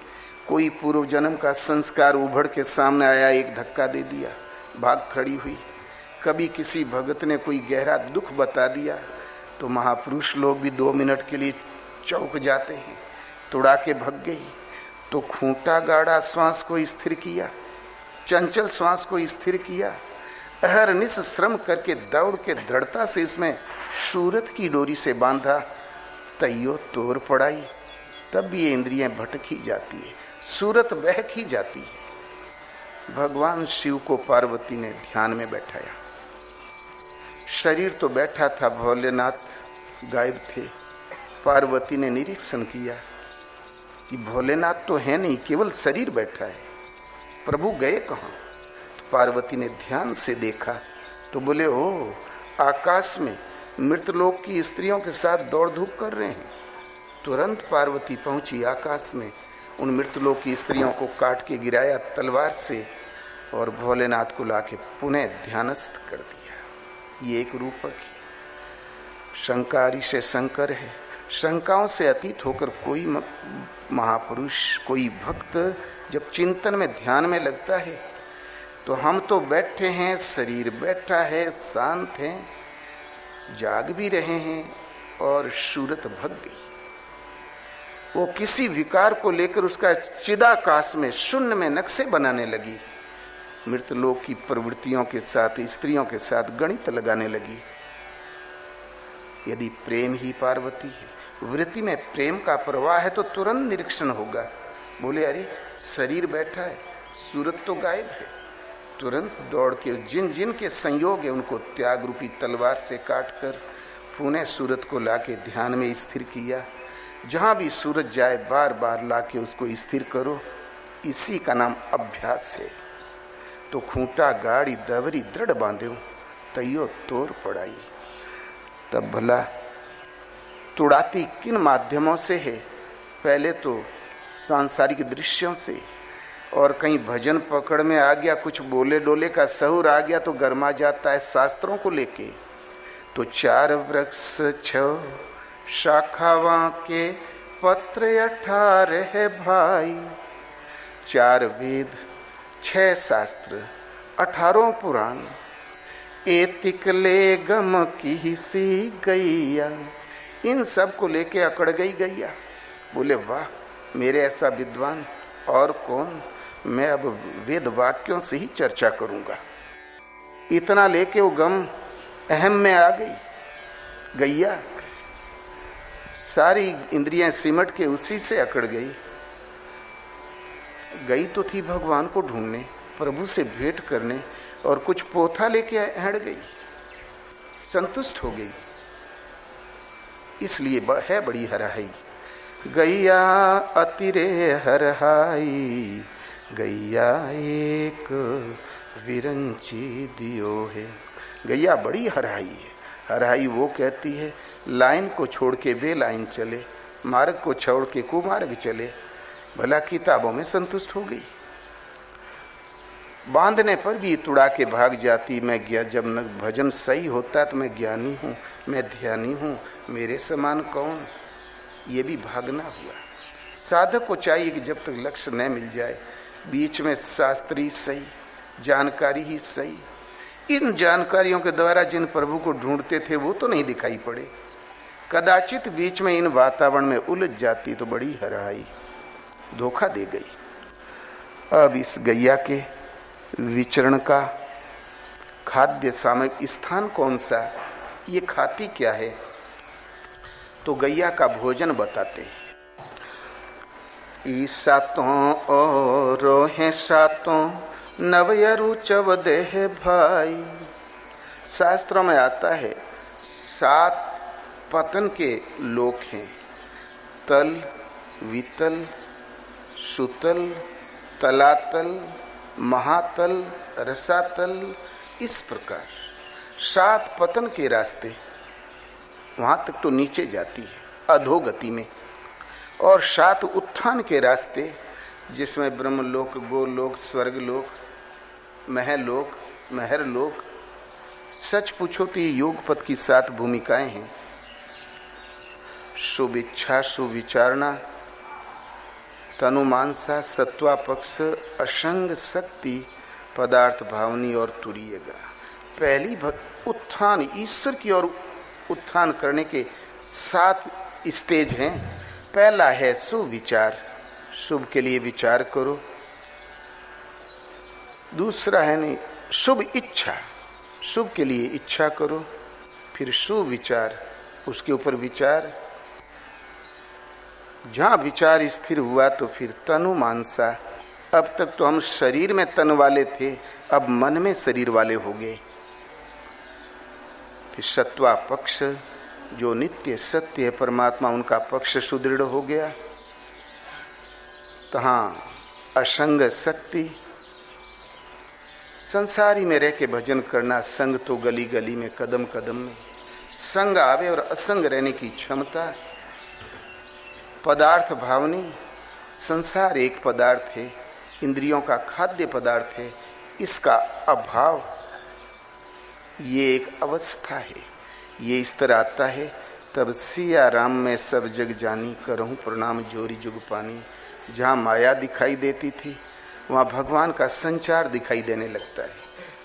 कोई पूर्व जन्म का संस्कार उभड़ के सामने आया, एक धक्का दे दिया, भाग खड़ी हुई। कभी किसी भगत ने कोई गहरा दुख बता दिया तो महापुरुष लोग भी 2 मिनट के लिए चौंक जाते हैं, तुड़ा के भग गई। तो खूंटा गाड़ा श्वास को स्थिर किया, चंचल श्वास को स्थिर किया, अहरनिश श्रम करके दौड़ के दृढ़ता से इसमें सूरत की डोरी से बांधा, तैयो तोड़ पड़ाई। तब भी ये इंद्रियां भटक ही जाती है, सूरत बहक ही जाती है। भगवान शिव को पार्वती ने ध्यान में बैठाया, शरीर तो बैठा था, भोलेनाथ गायब थे। पार्वती ने निरीक्षण किया कि भोलेनाथ तो है नहीं, केवल शरीर बैठा है, प्रभु गए कहां? तो पार्वती ने ध्यान से देखा तो बोले, ओ आकाश में मृतलोक की स्त्रियों के साथ दौड़ धूप कर रहे हैं। तुरंत पार्वती पहुंची आकाश में, उन मृतलोक की स्त्रियों को काट के गिराया तलवार से और भोलेनाथ को लाके पुनः ध्यानस्थ कर दिया। ये एक रूपक है, शंकारी से शंकर है। शंकाओं से अतीत होकर कोई महापुरुष, कोई भक्त जब चिंतन में ध्यान में लगता है तो हम तो बैठे हैं, शरीर बैठा है, शांत हैं, जाग भी रहे हैं और सूरत भग गई। वो किसी विकार को लेकर उसका चिदाकाश में शून्य में नक्शे बनाने लगी, मृतलोक की प्रवृत्तियों के साथ, स्त्रियों के साथ गणित लगाने लगी। यदि प्रेम ही पार्वती है, वृत्ति में प्रेम का प्रवाह है तो तुरंत निरीक्षण होगा। बोले अरे शरीर बैठा है, सूरत तो गायब है। तुरंत दौड़ के जिन जिन के संयोग है उनको त्याग रूपी तलवार से काटकर पुनः सूरत को लाके ध्यान में स्थिर किया। जहां भी सूरत जाए बार बार लाके उसको स्थिर करो, इसी का नाम अभ्यास है। तो खूंटा गाड़ी दवरी दृढ़ बांधे तैयो तोड़ पड़ाई। तब भला तुड़ाती किन माध्यमों से है? पहले तो सांसारिक दृश्यों से, और कहीं भजन पकड़ में आ गया, कुछ बोले डोले का सहूर आ गया तो गरमा जाता है शास्त्रों को लेके। तो 4 वृक्ष 6 शाखावां के पत्र 18 भाई। 4 वेद 6 शास्त्र 18 पुराण, एतिकले गम की सी गैया। इन सब को लेके अकड़ गई गैया। बोले वाह, मेरे ऐसा विद्वान और कौन, मैं अब वेद वाक्यों से ही चर्चा करूंगा। इतना लेके वो गम अहम में आ गई गैया। सारी इंद्रियां सिमट के उसी से अकड़ गई। गई तो थी भगवान को ढूंढने, प्रभु से भेंट करने, और कुछ पोथा लेके हट गई, संतुष्ट हो गई। इसलिए है बड़ी हरहाई। गैया अतिरे हरहाई, गैया एक विरंची दियो है। गैया बड़ी हरहाई है। हरहाई वो कहती है लाइन को छोड़ के बेलाइन चले, मार्ग को छोड़ के कुमार्ग चले। भला किताबों में संतुष्ट हो गई। बांधने पर भी तुड़ा के भाग जाती। मैं जब न भजन सही होता तो मैं ज्ञानी हूँ, मैं ध्यानी हूँ, मेरे समान कौन। ये भी भागना हुआ। साधक को चाहिए कि जब तक लक्ष्य न मिल जाए, बीच में शास्त्री सही, जानकारी ही सही। इन जानकारियों के द्वारा जिन प्रभु को ढूंढते थे वो तो नहीं दिखाई पड़े। कदाचित बीच में इन वातावरण में उलझ जाती तो बड़ी हराई, धोखा दे गई। अब इस गैया के विचरण का खाद्य सामग्री स्थान कौन सा, ये खाती क्या है, तो गैया का भोजन बताते हैं। ई सातों और हैं सातों नवयरु चवदेह भाई। शास्त्रों में आता है 7 पतन के लोक हैं, तल, वितल, सुतल, तलातल, महातल, रसातल। इस प्रकार 7 पतन के रास्ते, वहां तक तो नीचे जाती है अधोगति में, और 7 उत्थान के रास्ते जिसमें ब्रह्मलोक, गोलोक, स्वर्गलोक, महलोक, महरलोक। सच पूछो तो ये योग पथ की 7 भूमिकाएं हैं। शुभ इच्छा, सुविचारणा, तनुमानसा, सत्वापक्ष, असंग शक्ति, पदार्थ भावनी और तुरीयगा। पहली उत्थान, ईश्वर की ओर उत्थान करने के 7 स्टेज हैं। पहला है सुविचार, शुभ के लिए विचार करो। दूसरा है नहीं शुभ इच्छा, शुभ के लिए इच्छा करो। फिर सुविचार, उसके ऊपर विचार। जहां विचार स्थिर हुआ तो फिर तनु मानसा। अब तक तो हम शरीर में तन वाले थे, अब मन में शरीर वाले हो गए। फिर सत्वा पक्ष, जो नित्य सत्य है परमात्मा, उनका पक्ष सुदृढ़ हो गया। तहां असंग शक्ति, संसारी में रह के भजन करना। संग तो गली गली में, कदम कदम में संग आवे, और असंग रहने की क्षमता। पदार्थ भावनी, संसार एक पदार्थ है, इंद्रियों का खाद्य पदार्थ है, इसका अभाव ये एक अवस्था है। ये इस तरह आता है, तब सिया राम में सब जग जानी, करहूं प्रणाम जोरी जुग पानी। जहां माया दिखाई देती थी वहां भगवान का संचार दिखाई देने लगता है।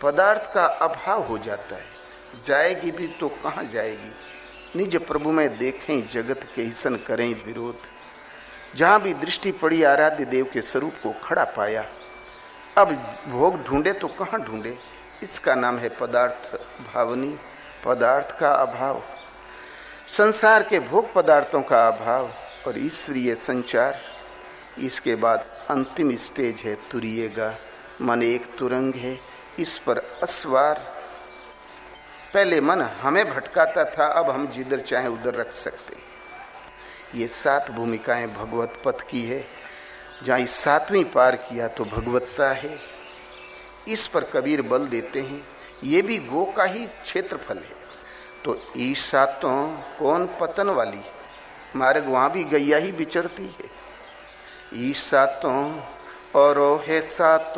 पदार्थ का अभाव हो जाता है। जाएगी भी तो कहां जाएगी, निज प्रभु में देखें जगत के हिसन करें विरोध। जहां भी दृष्टि पड़ी आराध्य देव के स्वरूप को खड़ा पाया। अब भोग ढूंढे तो कहां ढूंढे, इसका नाम है पदार्थ भावनी, पदार्थ का अभाव, संसार के भोग पदार्थों का अभाव और ईश्वरीय संचार। इसके बाद अंतिम स्टेज है तुरीयगा, मन एक तुरंग है, इस पर अस्वार। पहले मन हमें भटकाता था, अब हम जिधर चाहे उधर रख सकते हैं। ये 7 भूमिकाएं भगवत पथ की है। जहां इस 7वीं पार किया तो भगवत्ता है। इस पर कबीर बल देते हैं, ये भी गो का ही क्षेत्रफल है। तो ई 7 कौन पतन वाली मार्ग, वहां भी गैया ही विचरती है। ई 7 और है 7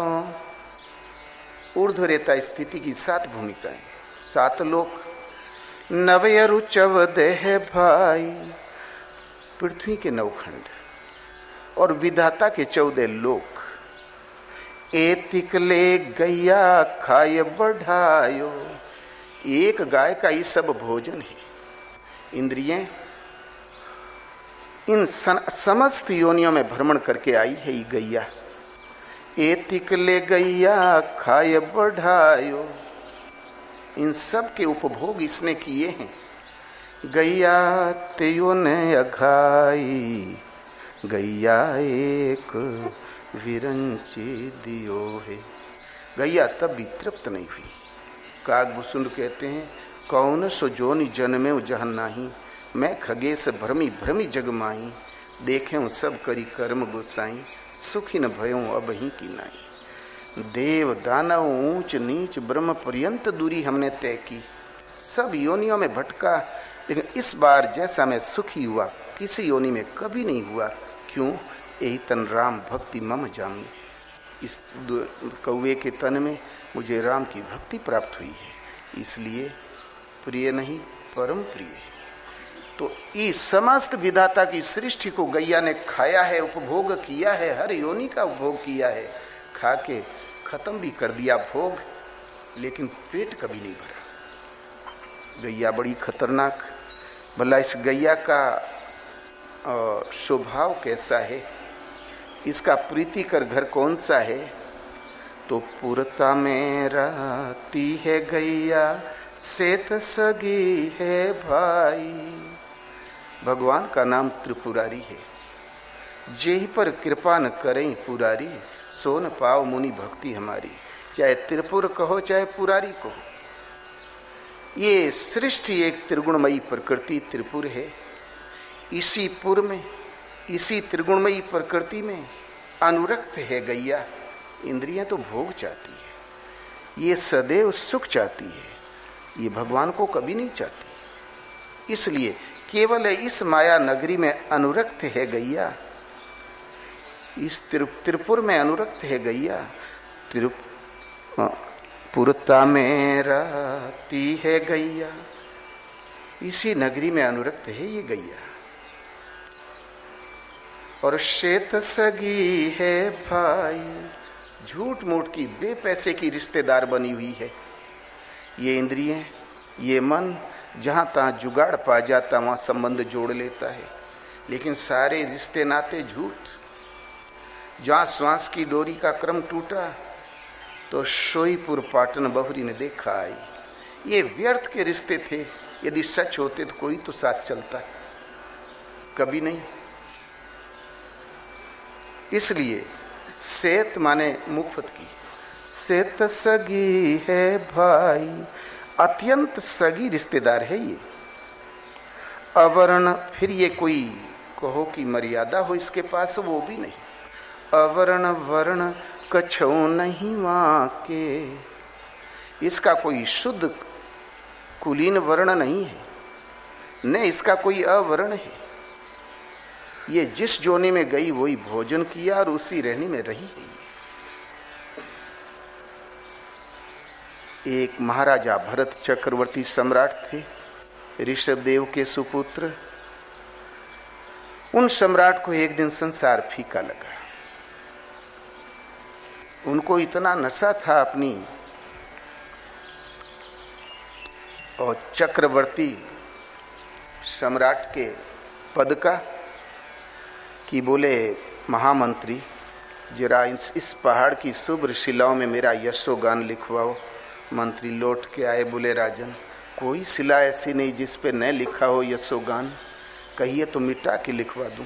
ऊर्ध्व रेता स्थिति की 7 भूमिकाएं, 7 लोक। नवयरु चवदेह भाई, पृथ्वी के नवखंड और विधाता के 14 लोक। एतिकले गैया खाय बढ़ायो, एक गाय का ही सब भोजन है। इंद्रियें इन समस्त योनियों में भ्रमण करके आई है ये गैया। एतिकले गैया खाय बढ़ायो, इन सब के उपभोग इसने किए हैं। गैया तेयो ने अघाई, गैया एक विरंची दियो है। गैया तब भी तृप्त नहीं हुई। कागभूषुंड कहते हैं, कौन सो जोनि जन्मे जहन नाही, मैं खगेश भ्रमी भ्रमी जग माही। देखे सब करी कर्म गोसाई, सुखी न भयों अब ही की नाई। देव दानव ऊंच नीच ब्रह्म पर्यंत दूरी हमने तय की, सब योनियों में भटका, लेकिन इस बार जैसा मैं सुखी हुआ किसी योनि में कभी नहीं हुआ। क्यों? यही तन राम भक्ति मम जामी, इस कौवे के तन में मुझे राम की भक्ति प्राप्त हुई है, इसलिए प्रिय नहीं परम प्रिय है। तो इस समस्त विधाता की सृष्टि को गैया ने खाया है, उपभोग किया है, हर योनि का उपभोग किया है, खा के खत्म भी कर दिया भोग, लेकिन पेट कभी नहीं भरा। गैया बड़ी खतरनाक। भला इस गैया का स्वभाव कैसा है, इसका प्रीतिकर घर कौन सा है? तो पुरता में रहती है गैया, सेत सगी है भाई। भगवान का नाम त्रिपुरारी है। जेहि पर कृपा न करें पुरारी, सो न पाओ मुनि भक्ति हमारी। चाहे त्रिपुर कहो चाहे पुरारी कहो, ये सृष्टि एक त्रिगुणमयी प्रकृति त्रिपुर है। इसी पुर में, इसी त्रिगुणमयी प्रकृति में अनुरक्त है गैया। इंद्रियां तो भोग चाहती है, ये सदैव सुख चाहती है, ये भगवान को कभी नहीं चाहती। इसलिए केवल इस माया नगरी में अनुरक्त है गैया, इस त्रिपुर में अनुरक्त है गैया। पुरता में रहती है गैया, इसी नगरी में अनुरक्त है ये गैया। और श्वेत सगी है भाई, झूठ मूठ की बेपैसे की रिश्तेदार बनी हुई है। ये इंद्रियें, ये मन जहां तहां जुगाड़ पा जाता वहां संबंध जोड़ लेता है, लेकिन सारे रिश्ते नाते झूठ। जहां श्वास की डोरी का क्रम टूटा तो शोईपुर पाटन बहुरी ने देखा आई। ये व्यर्थ के रिश्ते थे, यदि सच होते तो कोई तो साथ चलता, कभी नहीं। इसलिए सेत माने मुफ्त की, सेत सगी है भाई, अत्यंत सगी रिश्तेदार है ये। अवर्ण, फिर ये कोई कहो कि मर्यादा हो इसके पास, वो भी नहीं। अवर्ण वर्ण कछो नहीं वाके, इसका कोई शुद्ध कुलीन वर्ण नहीं है, न इसका कोई अवर्ण है। ये जिस जोनी में गई वही भोजन किया और उसी रहनी में रही है। एक महाराजा भरत चक्रवर्ती सम्राट थे, ऋषभदेव के सुपुत्र। उन सम्राट को एक दिन संसार फीका लगा। उनको इतना नशा था अपनी और चक्रवर्ती सम्राट के पद का कि बोले, महामंत्री जरा इस पहाड़ की शुभ्र शिलाओं में मेरा यशोगान लिखवाओ। मंत्री लौट के आए, बोले राजन कोई शिला ऐसी नहीं जिस पे न लिखा हो यशोगान, कहिए तो मिटा के लिखवा दूं।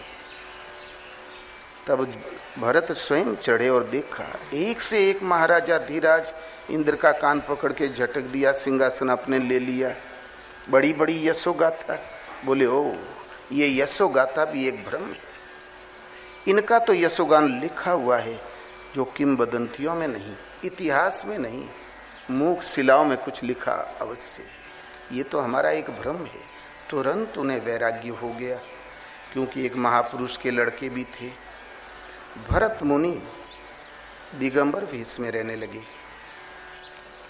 तब भरत स्वयं चढ़े और देखा, एक से एक महाराजा धीराज इंद्र का कान पकड़ के झटक दिया, सिंहासन अपने ले लिया। बड़ी बड़ी यशोगाथा। बोले ओ, ये यशोगाथा भी एक भ्रम है। इनका तो यशोगान लिखा हुआ है, जो किंवदंतियों में नहीं, इतिहास में नहीं, मूक शिलाओं में कुछ लिखा अवश्य। ये तो हमारा एक भ्रम है। तुरंत उन्हें वैराग्य हो गया, क्योंकि एक महापुरुष के लड़के भी थे। भरत मुनि दिगंबर भेष में रहने लगे।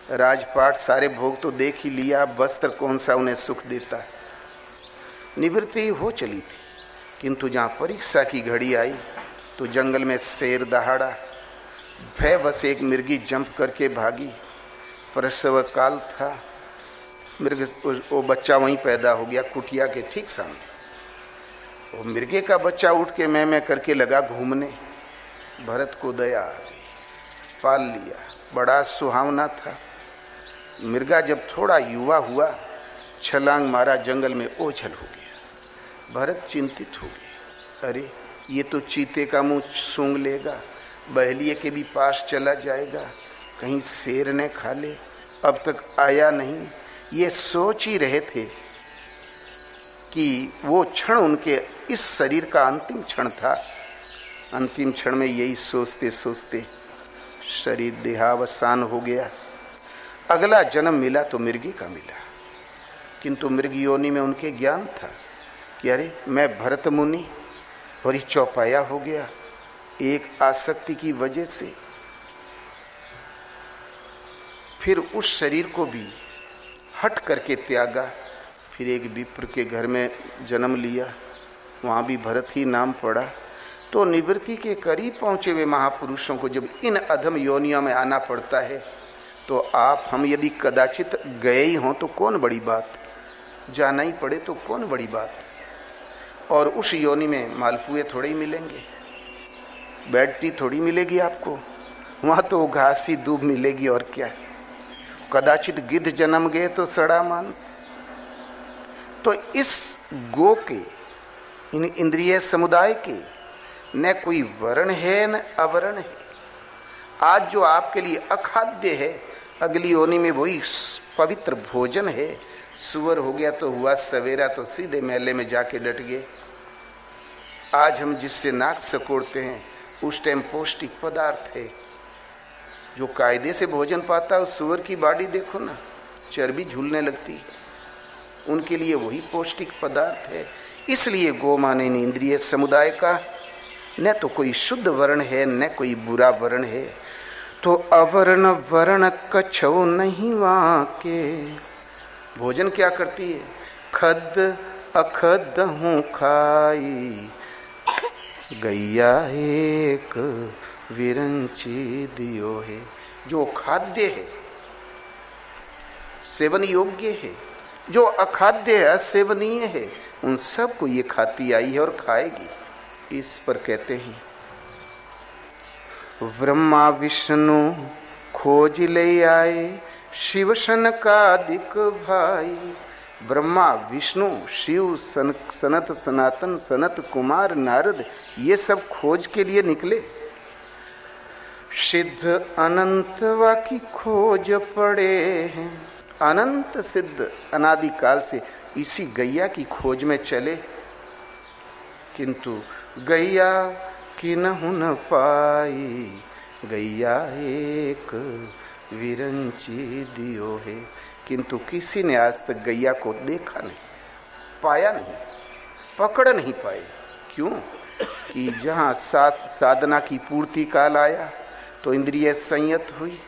राजपाट सारे भोग तो देख ही लिया, वस्त्र कौन सा उन्हें सुख देता है। निवृत्ति हो चली थी, किंतु जहां परीक्षा की घड़ी आई तो जंगल में शेर दहाड़ा। भय बस एक मिर्गी जंप करके भागी। प्रसव काल था, मृग वो बच्चा वहीं पैदा हो गया कुटिया के ठीक सामने। वो मिर्गे का बच्चा उठ के मैं करके लगा घूमने। भरत को दया आ गई, पाल लिया, बड़ा सुहावना था। मिर्गा जब थोड़ा युवा हुआ, छलांग मारा, जंगल में ओझल हो गया। भरत चिंतित हो गए, अरे ये तो चीते का मुंह सूंघ लेगा, बहलिए के भी पास चला जाएगा, कहीं शेर ने खा ले, अब तक आया नहीं। ये सोच ही रहे थे कि वो क्षण उनके इस शरीर का अंतिम क्षण था। अंतिम क्षण में यही सोचते सोचते शरीर देहावसान हो गया। अगला जन्म मिला तो मिर्गी का मिला, किंतु मृग योनि में उनके ज्ञान था कि अरे मैं भरत मुनि और ही चौपाया हो गया एक आसक्ति की वजह से। फिर उस शरीर को भी हट करके त्यागा। फिर एक विप्र के घर में जन्म लिया, वहां भी भरत ही नाम पड़ा। तो निवृत्ति के करीब पहुंचे हुए महापुरुषों को जब इन अधम योनियों में आना पड़ता है, तो आप हम यदि कदाचित गए ही हों तो कौन बड़ी बात, जाना ही पड़े तो कौन बड़ी बात। और उस योनि में मालपुए थोड़े ही मिलेंगे, बेड टी थोड़ी मिलेगी आपको, वहां तो घासी दूब मिलेगी और क्या। कदाचित गिद्ध जन्म गए तो सड़ा मांस। तो इस गो के, इन इंद्रिय समुदाय के न कोई वर्ण है न अवर्ण है। आज जो आपके लिए अखाद्य है, अगली योनि में वही पवित्र भोजन है। सुअर हो गया तो हुआ सवेरा, तो सीधे मेले में जाके डट गए। आज हम जिससे नाक सकोड़ते हैं उस टाइम पौष्टिक पदार्थ है। जो कायदे से भोजन पाता है उस सुअर की बाड़ी देखो ना, चर्बी झूलने लगती है। उनके लिए वही पौष्टिक पदार्थ है। इसलिए गो माने इंद्रिय समुदाय का न तो कोई शुद्ध वर्ण है न कोई बुरा वर्ण है। तो अवर्ण वर्ण कछो नहीं वहां के। भोजन क्या करती है? खद अखद हूं खाई, गैया एक विरंची दियो है। जो खाद्य है सेवन योग्य है, जो अखाद्य है असेवनीय है, उन सब को ये खाती आई है और खाएगी। इस पर कहते हैं ब्रह्मा विष्णु खोज ले आए, शिव सनकादिक भाई। ब्रह्मा विष्णु शिव सनत सनातन सनत कुमार नारद ये सब खोज के लिए निकले। सिद्ध अनंत वा की खोज पड़े हैं। अनंत सिद्ध अनादि काल से इसी गैया की खोज में चले, किंतु गैया किन्हु न पाई, गैया एक विरंची दियो है। किंतु किसी ने आज तक गैया को देखा नहीं, पाया नहीं, पकड़ नहीं पाए। क्यों? कि जहां साधना की पूर्ति काल आया तो इंद्रिय संयत हुई,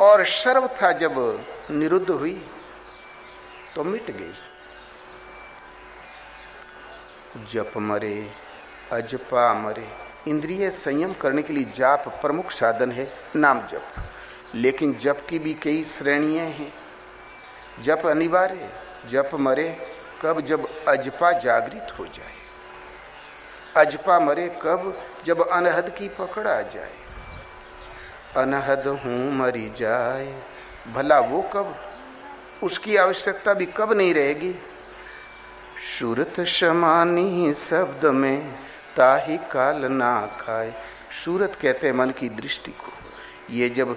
और सर्वथा जब निरुद्ध हुई तो मिट गई। जप मरे अजपा मरे। इंद्रिय संयम करने के लिए जाप प्रमुख साधन है, नाम जप। लेकिन जप की भी कई श्रेणियां हैं। जप अनिवार्य, जप मरे कब? जब अजपा जागृत हो जाए। अजपा मरे कब? जब अनहद की पकड़ आ जाए। अनहद हूं मरी जाए, भला वो कब? उसकी आवश्यकता भी कब नहीं रहेगी। सूरत समानी शब्द में ताही काल ना खाए। सूरत कहते हैं मन की दृष्टि को। ये जब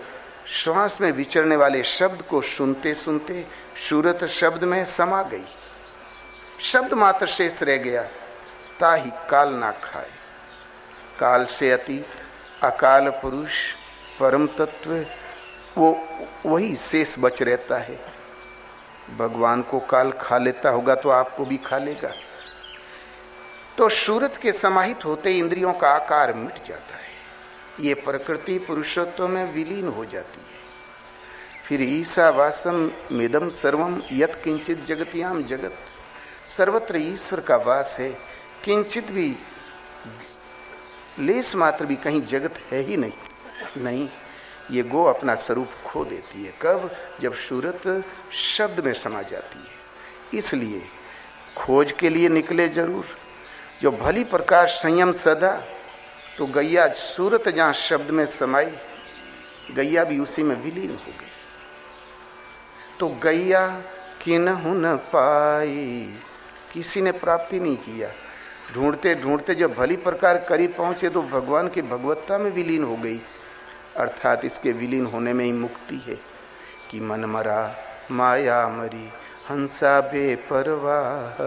श्वास में विचरने वाले शब्द को सुनते सुनते सूरत शब्द में समा गई, शब्द मात्र शेष रह गया, ताही काल ना खाए। काल से अतीत अकाल पुरुष परम तत्व वो वही शेष बच रहता है। भगवान को काल खा लेता होगा तो आपको भी खा लेगा। तो सूरत के समाहित होते इंद्रियों का आकार मिट जाता है, ये प्रकृति पुरुषत्व में विलीन हो जाती है। फिर ईशावासम मिदम सर्वम यत किंचित जगतियाम जगत, सर्वत्र ईश्वर का वास है, किंचित भी लेस मात्र भी कहीं जगत है ही नहीं। ये गो अपना स्वरूप खो देती है। कब? जब सूरत शब्द में समा जाती है। इसलिए खोज के लिए निकले जरूर, जो भली प्रकार संयम सदा, तो गैया सूरत जहां शब्द में समाई, गैया भी उसी में विलीन हो गई। तो गैया किन्हु न पाई, किसी ने प्राप्ति नहीं किया। ढूंढते ढूंढते जब भली प्रकार करीब पहुंचे तो भगवान की भगवत्ता में विलीन हो गई। अर्थात इसके विलीन होने में ही मुक्ति है कि मन मरा माया मरी हंसा बेपरवाह,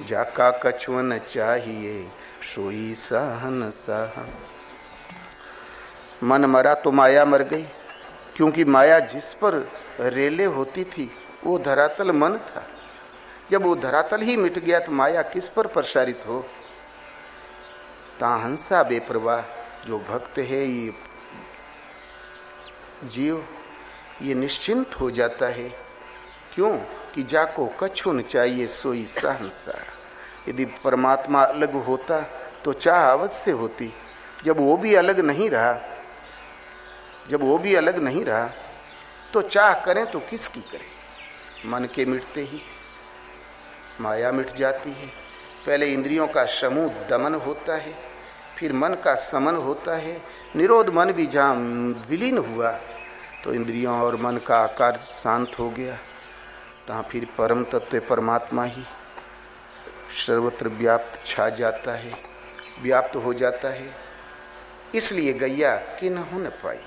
जाका कछुअन चाहिए सोई सहन साह। मन मरा तो माया मर गई, क्योंकि माया जिस पर रेले होती थी वो धरातल मन था। जब वो धरातल ही मिट गया तो माया किस पर प्रसारित हो। ताहंसा बेप्रवाह, जो भक्त है ये जीव, ये निश्चिंत हो जाता है। क्यों? कि जाको कछुन चाहिए सोई सहनसा। यदि परमात्मा अलग होता तो चाह अवश्य होती। जब वो भी अलग नहीं रहा, तो चाह करें तो किसकी करें। मन के मिटते ही माया मिट जाती है। पहले इंद्रियों का समूह दमन होता है, फिर मन का समन होता है। निरोध मन भी जहाँ विलीन हुआ तो इंद्रियों और मन का आकार शांत हो गया। तहाँ फिर परम तत्व परमात्मा ही सर्वत्र व्याप्त छा जाता है, व्याप्त हो जाता है। इसलिए गैया किन्हु न पाई,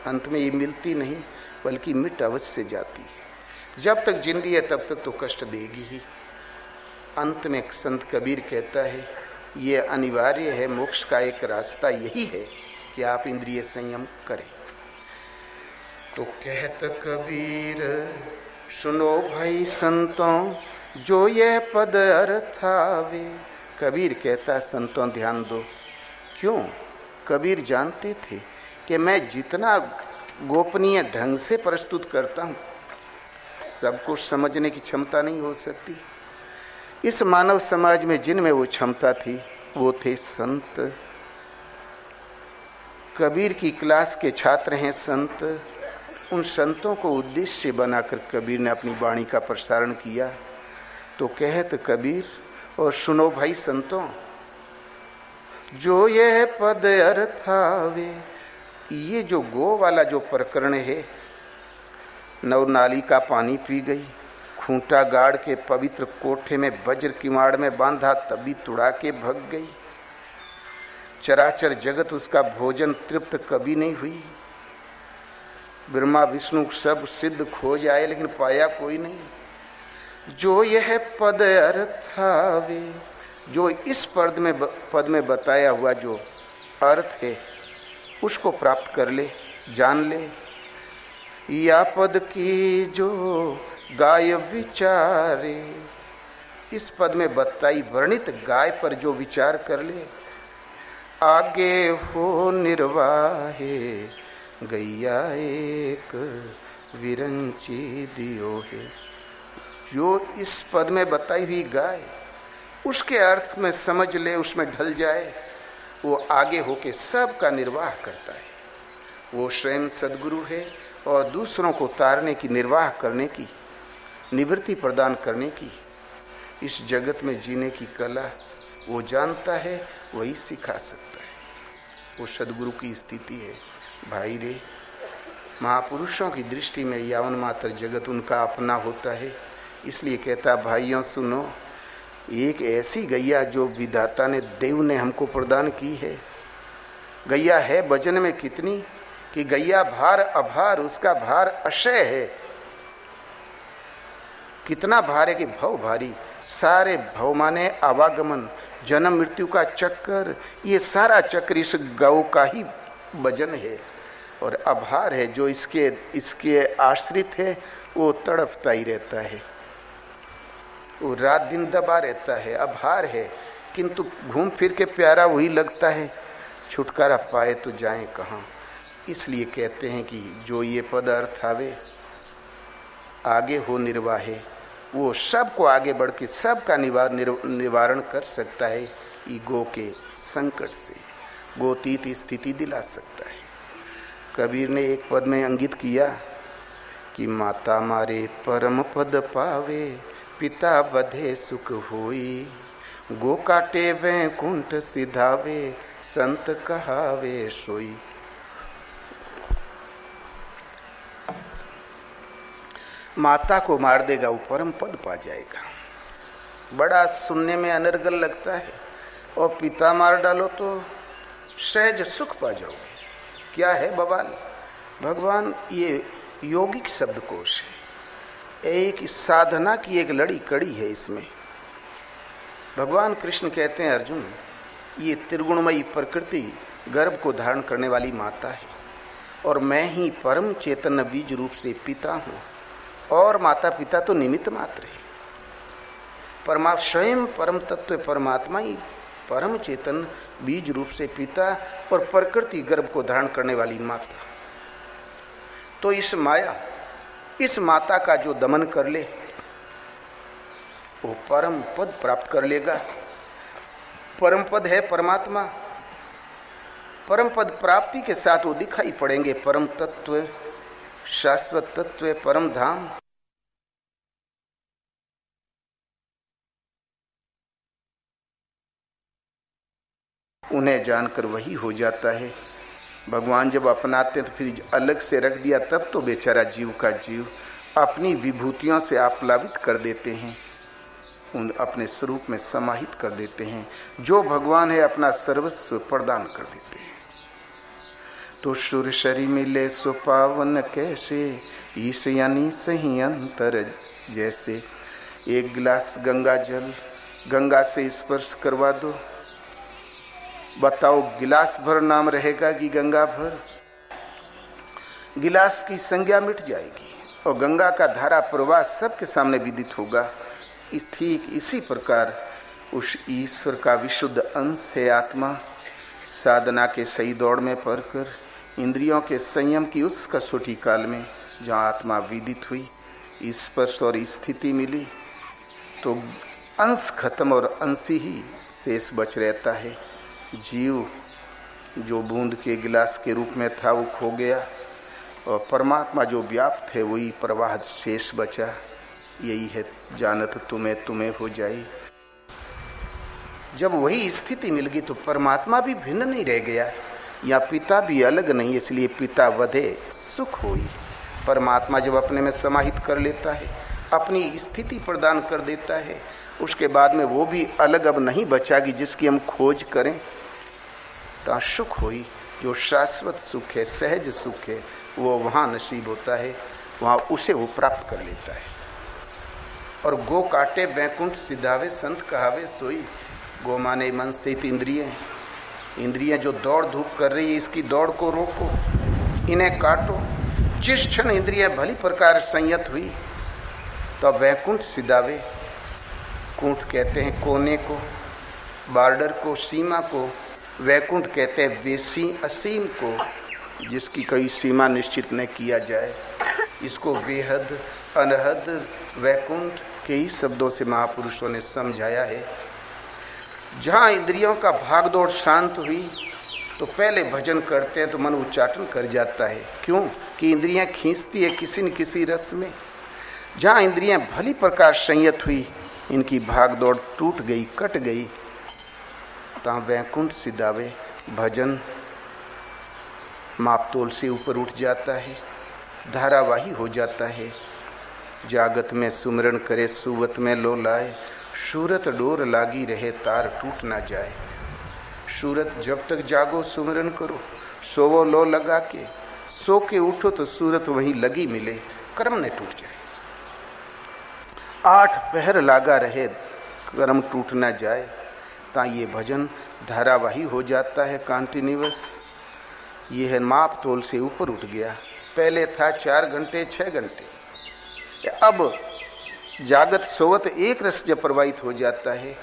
अंत में ये मिलती नहीं बल्कि मिट अवश्य जाती है। जब तक जिंदी है तब तक तो कष्ट देगी ही। अंत में संत कबीर कहता है ये अनिवार्य है, मोक्ष का एक रास्ता यही है कि आप इंद्रिय संयम करें। तो कहत कबीर सुनो भाई संतों, जो यह पद अर्थावे। कबीर कहता संतों ध्यान दो। क्यों? कबीर जानते थे कि मैं जितना गोपनीय ढंग से प्रस्तुत करता हूं सब कुछ समझने की क्षमता नहीं हो सकती। इस मानव समाज में जिनमें वो क्षमता थी वो थे संत। कबीर की क्लास के छात्र हैं संत। उन संतों को उद्देश्य बनाकर कबीर ने अपनी वाणी का प्रसारण किया। तो कहत कबीर और सुनो भाई संतों, जो यह पद अर्थावे। ये जो गो वाला जो प्रकरण है, नवनाली का पानी पी गई, खूंटा गाड़ के पवित्र कोठे में वज्र किवाड़ में बांधा तभी तुड़ा के भग गई। चराचर जगत उसका भोजन तृप्त कभी नहीं हुई। ब्रह्मा विष्णु सब सिद्ध खोज आए लेकिन पाया कोई नहीं। जो यह पद अर्थावे, जो इस पद में बताया हुआ जो अर्थ है उसको प्राप्त कर ले, जान ले। या पद की जो गाय विचारे, इस पद में बताई वर्णित गाय पर जो विचार कर ले, आगे हो निर्वाहे गैया एक विरंची दियो है। जो इस पद में बताई हुई गाय उसके अर्थ में समझ ले, उसमें ढल जाए, वो आगे होके सबका निर्वाह करता है। वो स्वयं सद्गुरु है और दूसरों को तारने की, निर्वाह करने की, निवृत्ति प्रदान करने की, इस जगत में जीने की कला वो जानता है, वही सिखा सकता है। वो सद्गुरु की स्थिति है। भाई रे, महापुरुषों की दृष्टि में यावन मात्र जगत उनका अपना होता है। इसलिए कहता भाइयों सुनो, एक ऐसी गैया जो विधाता ने, देव ने हमको प्रदान की है। गैया है वजन में कितनी कि गैया भार अभार, उसका भार अक्षय है। कितना भार है कि भव भारी, सारे भव माने आवागमन, जन्म मृत्यु का चक्कर, ये सारा चक्र इस गौ का ही वजन है। और अभार है, जो इसके आश्रित है वो तड़पता ही रहता है, वो रात दिन दबा रहता है। अभार है किंतु घूम फिर के प्यारा वही लगता है। छुटकारा पाए तो जाए कहाँ। इसलिए कहते हैं कि जो ये पद अर्थ आवे, आगे हो निर्वाहे, वो सबको आगे बढ़ के सबका निवारण कर सकता है। ईगो के संकट से गोतीत स्थिति दिला सकता है। कबीर ने एक पद में अंकित किया कि माता मारे परम पद पावे, पिता बधे सुख होई, गो काटे वैकुंठ सिधावे, संत कहावे सोई। माता को मार देगा वो परम पद पा जाएगा। बड़ा सुनने में अनर्गल लगता है, और पिता मार डालो तो सहज सुख पा जाओगे। क्या है बवाल? भगवान ये योगिक शब्दकोश है, एक साधना की एक लड़ी कड़ी है। इसमें भगवान कृष्ण कहते हैं, अर्जुन ये त्रिगुणमयी प्रकृति गर्भ को धारण करने वाली माता है, और मैं ही परम चेतन बीज रूप से पिता हूं, और माता पिता तो निमित्त मात्र है। परमात्मा स्वयं परम तत्व परमात्मा ही परम चेतन बीज रूप से पिता, और प्रकृति गर्भ को धारण करने वाली माता। तो इस माया, इस माता का जो दमन कर ले वो परम पद प्राप्त कर लेगा। परम पद है परमात्मा। परम पद प्राप्ति के साथ वो दिखाई पड़ेंगे परम तत्व, शाश्वत तत्व, परम धाम। उन्हें जानकर वही हो जाता है। भगवान जब अपनाते तो फिर अलग से रख दिया, तब तो बेचारा जीव का जीव अपनी विभूतियों से आप्लावित कर देते हैं, उन अपने स्वरूप में समाहित कर देते हैं। जो भगवान है अपना सर्वस्व प्रदान कर देते हैं। तो सुर शरी मिले सो पावन कैसे, ईश यानी सही अंतर जैसे। एक गिलास गंगा जल गंगा से स्पर्श करवा दो, बताओ गिलास भर नाम रहेगा कि गंगा भर? गिलास की संज्ञा मिट जाएगी और गंगा का धारा प्रवाह सबके सामने विदित होगा। ठीक इसी प्रकार उस ईश्वर का विशुद्ध अंश है आत्मा। साधना के सही दौड़ में पड़कर इंद्रियों के संयम की उस कसौटी काल में जहाँ आत्मा विदित हुई, स्पर्श और स्थिति मिली, तो अंश खत्म और अंश ही शेष बच रहता है। जीव जो बूंद के गिलास के रूप में था वो खो गया, और परमात्मा जो व्याप्त है वही प्रवाह शेष बचा। यही है जानत तुम्हें तुम्हें हो जाई। जब वही स्थिति मिल गई तो परमात्मा भी भिन्न नहीं रह गया, या पिता भी अलग नहीं, इसलिए पिता वधे सुख होई। परमात्मा जब अपने में समाहित कर लेता है, अपनी स्थिति प्रदान कर देता है, उसके बाद में वो भी अलग अब नहीं बचागी जिसकी हम खोज करें। तो सुख होई, जो शाश्वत सुख है, सहज सुख है, वो वहां नसीब होता है, वहां उसे वो प्राप्त कर लेता है। और गो काटे वैकुंठ सिधावे, संत कहावे सोई। गो माने मन से इंद्रिय, इंद्रियां जो दौड़ धूप कर रही है, इसकी दौड़ को रोको, इन्हें काटो। जिस क्षण इंद्रियां भली प्रकार संयत हुई तो वैकुंठ सिधावे, कुंठ कहते हैं कोने को, बॉर्डर को, सीमा को, वैकुंठ कहते हैं वेसी असीम को, जिसकी कोई सीमा निश्चित न किया जाए। इसको बेहद, अनहद, वैकुंठ के ही शब्दों से महापुरुषों ने समझाया है। जहाँ इंद्रियों का भागदौड़ शांत हुई तो पहले भजन करते हैं तो मन उच्चाटन कर जाता है। क्यों? कि इंद्रियां खींचती है किसी न किसी रस में। जहाँ इंद्रियां भली प्रकार संयत हुई, इनकी भागदौड़ टूट गई, कट गई, तहाँ वैकुंठ सिधावे, भजन मापतोल से ऊपर उठ जाता है, धारावाही हो जाता है। जागत में सुमरण करे, सुवत में लो लाए, सूरत डोर लागी रहे, तार टूट ना जाए। सूरत जब तक जागो सुमरण करो, सोवो लो लगा के, सो के उठो तो सूरत वहीं लगी मिले, कर्म न टूट जाए। 8 पहर लागा रहे, कर्म टूट ना जाए। ता ये भजन धारावाही हो जाता है, कंटिन्यूअस। ये है माप तोल से ऊपर उठ गया। पहले था 4 घंटे 6 घंटे, अब जागत सोवत एक रस जब प्रवाहित हो जाता है।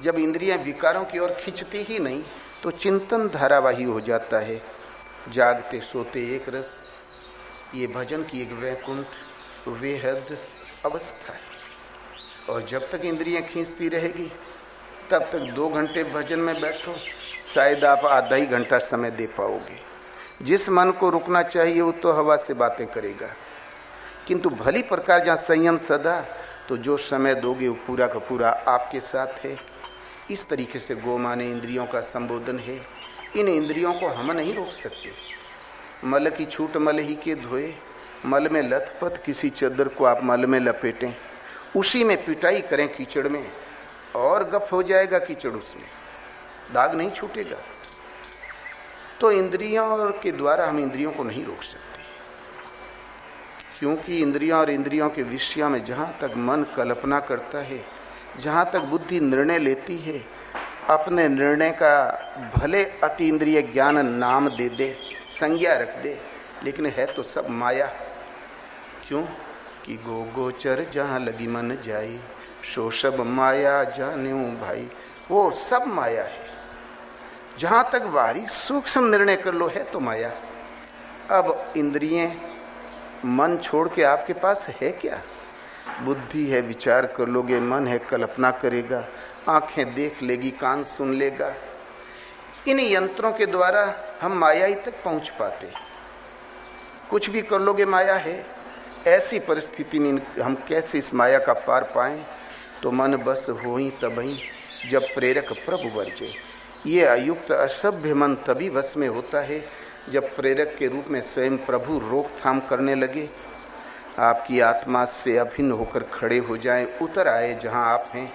जब इंद्रियां विकारों की ओर खींचती ही नहीं तो चिंतन धारावाही हो जाता है। जागते सोते एक रस, ये भजन की एक वैकुंठ बेहद अवस्था है। और जब तक इंद्रियां खींचती रहेगी तब तक 2 घंटे भजन में बैठो, शायद आप आधा ही घंटा समय दे पाओगे। जिस मन को रुकना चाहिए वो तो हवा से बातें करेगा, किंतु भली प्रकार जहाँ संयम सदा, तो जो समय दोगे वो पूरा का पूरा आपके साथ है। इस तरीके से गो माने इंद्रियों का संबोधन है। इन इंद्रियों को हम नहीं रोक सकते। मल की छूट मल ही के धोए, मल में लथपथ किसी चद्दर को आप मल में लपेटें, उसी में पिटाई करें कीचड़ में, और गप हो जाएगा कीचड़, उसमें दाग नहीं छूटेगा। तो इंद्रियों के द्वारा हम इंद्रियों को नहीं रोक सकते, क्योंकि इंद्रियों और इंद्रियों के विषयों में जहाँ तक मन कल्पना करता है, जहाँ तक बुद्धि निर्णय लेती है, अपने निर्णय का भले अति इंद्रिय ज्ञान नाम दे दे, संज्ञा रख दे, लेकिन है तो सब माया। क्यों कि गो गोचर जहाँ लगी मन जाई, सो सब माया जाने भाई। वो सब माया है। जहाँ तक बारीक सूक्ष्म निर्णय कर लो है तो माया। अब इंद्रियें मन छोड़ के आपके पास है क्या? बुद्धि है, विचार कर लोगे, मन है, कल्पना करेगा, आंखें देख लेगी, कान सुन लेगा। इन यंत्रों के द्वारा हम माया ही तक पहुंच पाते। कुछ भी कर लोगे माया है। ऐसी परिस्थिति में हम कैसे इस माया का पार पाएं? तो मन बस हो ही तभी जब प्रेरक प्रभु वर्जे। ये अयुक्त असभ्य मन तभी वश में होता है जब प्रेरक के रूप में स्वयं प्रभु रोकथाम करने लगे, आपकी आत्मा से अभिन्न होकर खड़े हो जाएं, उतर आए जहां आप हैं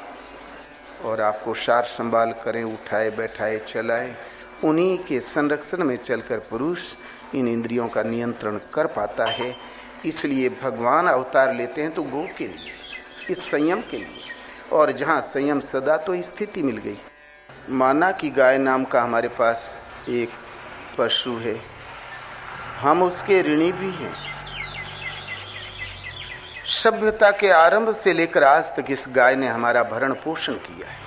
और आपको सार संभाल करें, उठाए बैठाए चलाए। उन्हीं के संरक्षण में चलकर पुरुष इन इंद्रियों का नियंत्रण कर पाता है। इसलिए भगवान अवतार लेते हैं तो गो के लिए, इस संयम के लिए। और जहां संयम सदा, तो स्थिति मिल गई। माना कि गाय नाम का हमारे पास एक पशु है, हम उसके ऋणी भी हैं। सभ्यता के आरंभ से लेकर आज तक इस गाय ने हमारा भरण पोषण किया है।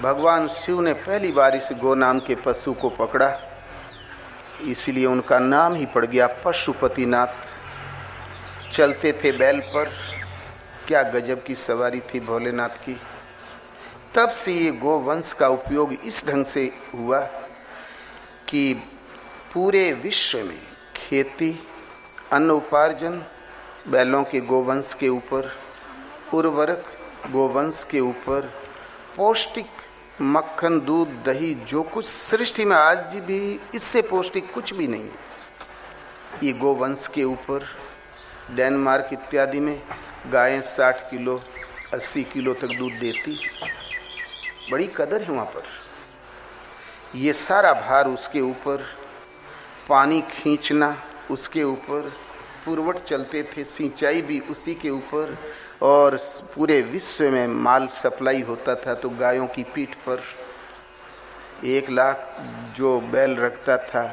भगवान शिव ने पहली बार इस गो नाम के पशु को पकड़ा, इसलिए उनका नाम ही पड़ गया पशुपतिनाथ। चलते थे बैल पर, क्या गजब की सवारी थी भोलेनाथ की। तब से ये गोवंश का उपयोग इस ढंग से हुआ कि पूरे विश्व में खेती, अन्न उपार्जन बैलों के गोवंश के ऊपर, उर्वरक गोवंश के ऊपर, पौष्टिक मक्खन, दूध, दही, जो कुछ सृष्टि में आज भी इससे पौष्टिक कुछ भी नहीं है, ये गोवंश के ऊपर। डेनमार्क इत्यादि में गायें 60 किलो 80 किलो तक दूध देती, बड़ी कदर है वहाँ पर। ये सारा भार उसके ऊपर, पानी खींचना उसके ऊपर, पुरवठ चलते थे, सिंचाई भी उसी के ऊपर, और पूरे विश्व में माल सप्लाई होता था तो गायों की पीठ पर। 1 लाख जो बैल रखता था,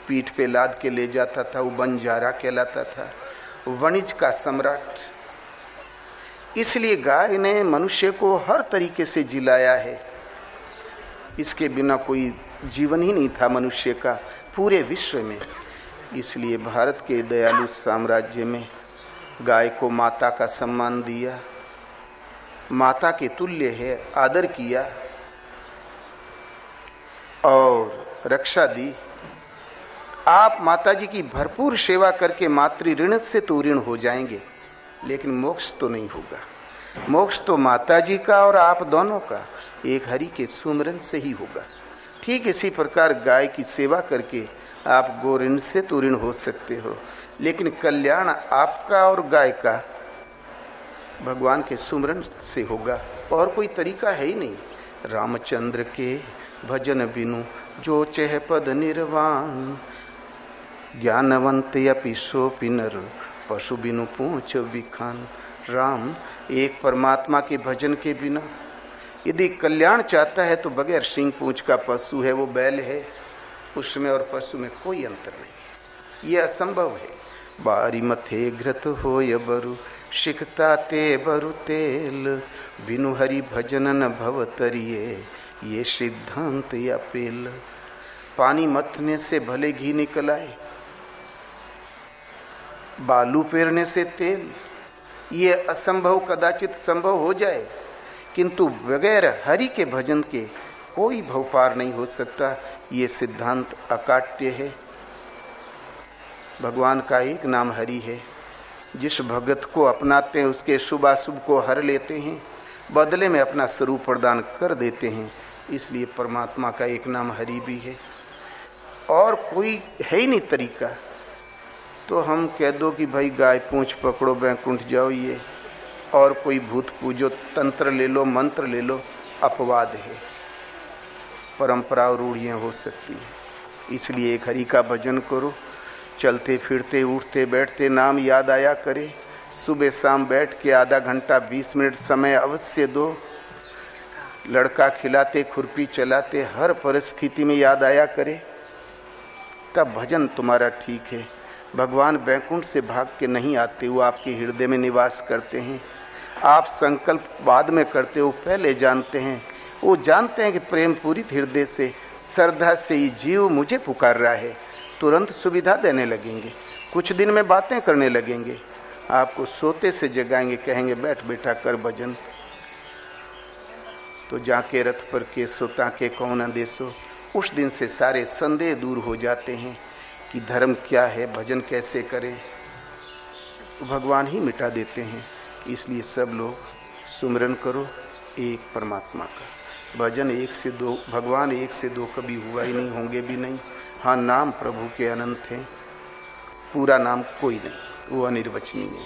पीठ पे लाद के ले जाता था, वो बंजारा कहलाता था, वणिज का सम्राट। इसलिए गाय ने मनुष्य को हर तरीके से जिलाया है। इसके बिना कोई जीवन ही नहीं था मनुष्य का पूरे विश्व में। इसलिए भारत के दयालु साम्राज्य में गाय को माता का सम्मान दिया, माता के तुल्य है, आदर किया और रक्षा दी। आप माताजी की भरपूर सेवा करके मातृ ऋण से तो ऋण हो जाएंगे, लेकिन मोक्ष तो नहीं होगा। मोक्ष तो माताजी का और आप दोनों का एक हरि के सुमरन से ही होगा। ठीक इसी प्रकार गाय की सेवा करके आप गो ऋण से तो ऋण हो सकते हो, लेकिन कल्याण आपका और गाय का भगवान के सुमरन से होगा, और कोई तरीका है ही नहीं। रामचंद्र के भजन बिनु जो चह पद निर्वाण, ज्ञानवंत अपि सोपि नर पशु बिनु पूछ बिखान। राम एक परमात्मा के भजन के बिना यदि कल्याण चाहता है तो बगैर सिंह पूंछ का पशु है, वो बैल है, उसमें और पशु में कोई अंतर नहीं, ये असंभव है। बारी मथे घृत होय बरु, शिखता ते बरु तेल, बिनु हरि भजन न भवतरिये, ये सिद्धांत या पेल। पानी मथने से भले घी निकल आए, बालू पेरने से तेल, ये असंभव कदाचित संभव हो जाए, किंतु बगैर हरि के भजन के कोई भव पार नहीं हो सकता। ये सिद्धांत अकाट्य है। भगवान का एक नाम हरि है। जिस भगत को अपनाते हैं उसके शुभ अशुभ को हर लेते हैं, बदले में अपना स्वरूप प्रदान कर देते हैं। इसलिए परमात्मा का एक नाम हरि भी है। और कोई है ही नहीं तरीका। तो हम कह दो कि भाई गाय पूंछ पकड़ो बैकुंठ जाओ, ये और कोई भूत पूजो, तंत्र ले लो, मंत्र ले लो, अपवाद है। परंपरा और रूढ़ियां हो सकती हैं। इसलिए एक हरि का भजन करो। चलते फिरते उठते बैठते नाम याद आया करे। सुबह शाम बैठ के आधा घंटा 20 मिनट समय अवश्य दो। लड़का खिलाते खुरपी चलाते हर परिस्थिति में याद आया करे, तब भजन तुम्हारा ठीक है। भगवान बैकुंठ से भाग के नहीं आते, वो आपके हृदय में निवास करते हैं। आप संकल्प बाद में करते हो, पहले जानते हैं। वो जानते हैं कि प्रेम पूरित हृदय से श्रद्धा से ही जीव मुझे पुकार रहा है। तुरंत सुविधा देने लगेंगे, कुछ दिन में बातें करने लगेंगे, आपको सोते से जगाएंगे, कहेंगे बैठ बेटा कर भजन। तो जाके रथ पर केसो ताके कौन देसो, उस दिन से सारे संदेह दूर हो जाते हैं कि धर्म क्या है, भजन कैसे करें, तो भगवान ही मिटा देते हैं। इसलिए सब लोग सुमिरन करो एक परमात्मा का। भजन एक से दो, भगवान एक से दो कभी हुआ ही नहीं, होंगे भी नहीं। हाँ, नाम प्रभु के अनंत हैं, पूरा नाम कोई नहीं, वो अनिर्वचनीय है।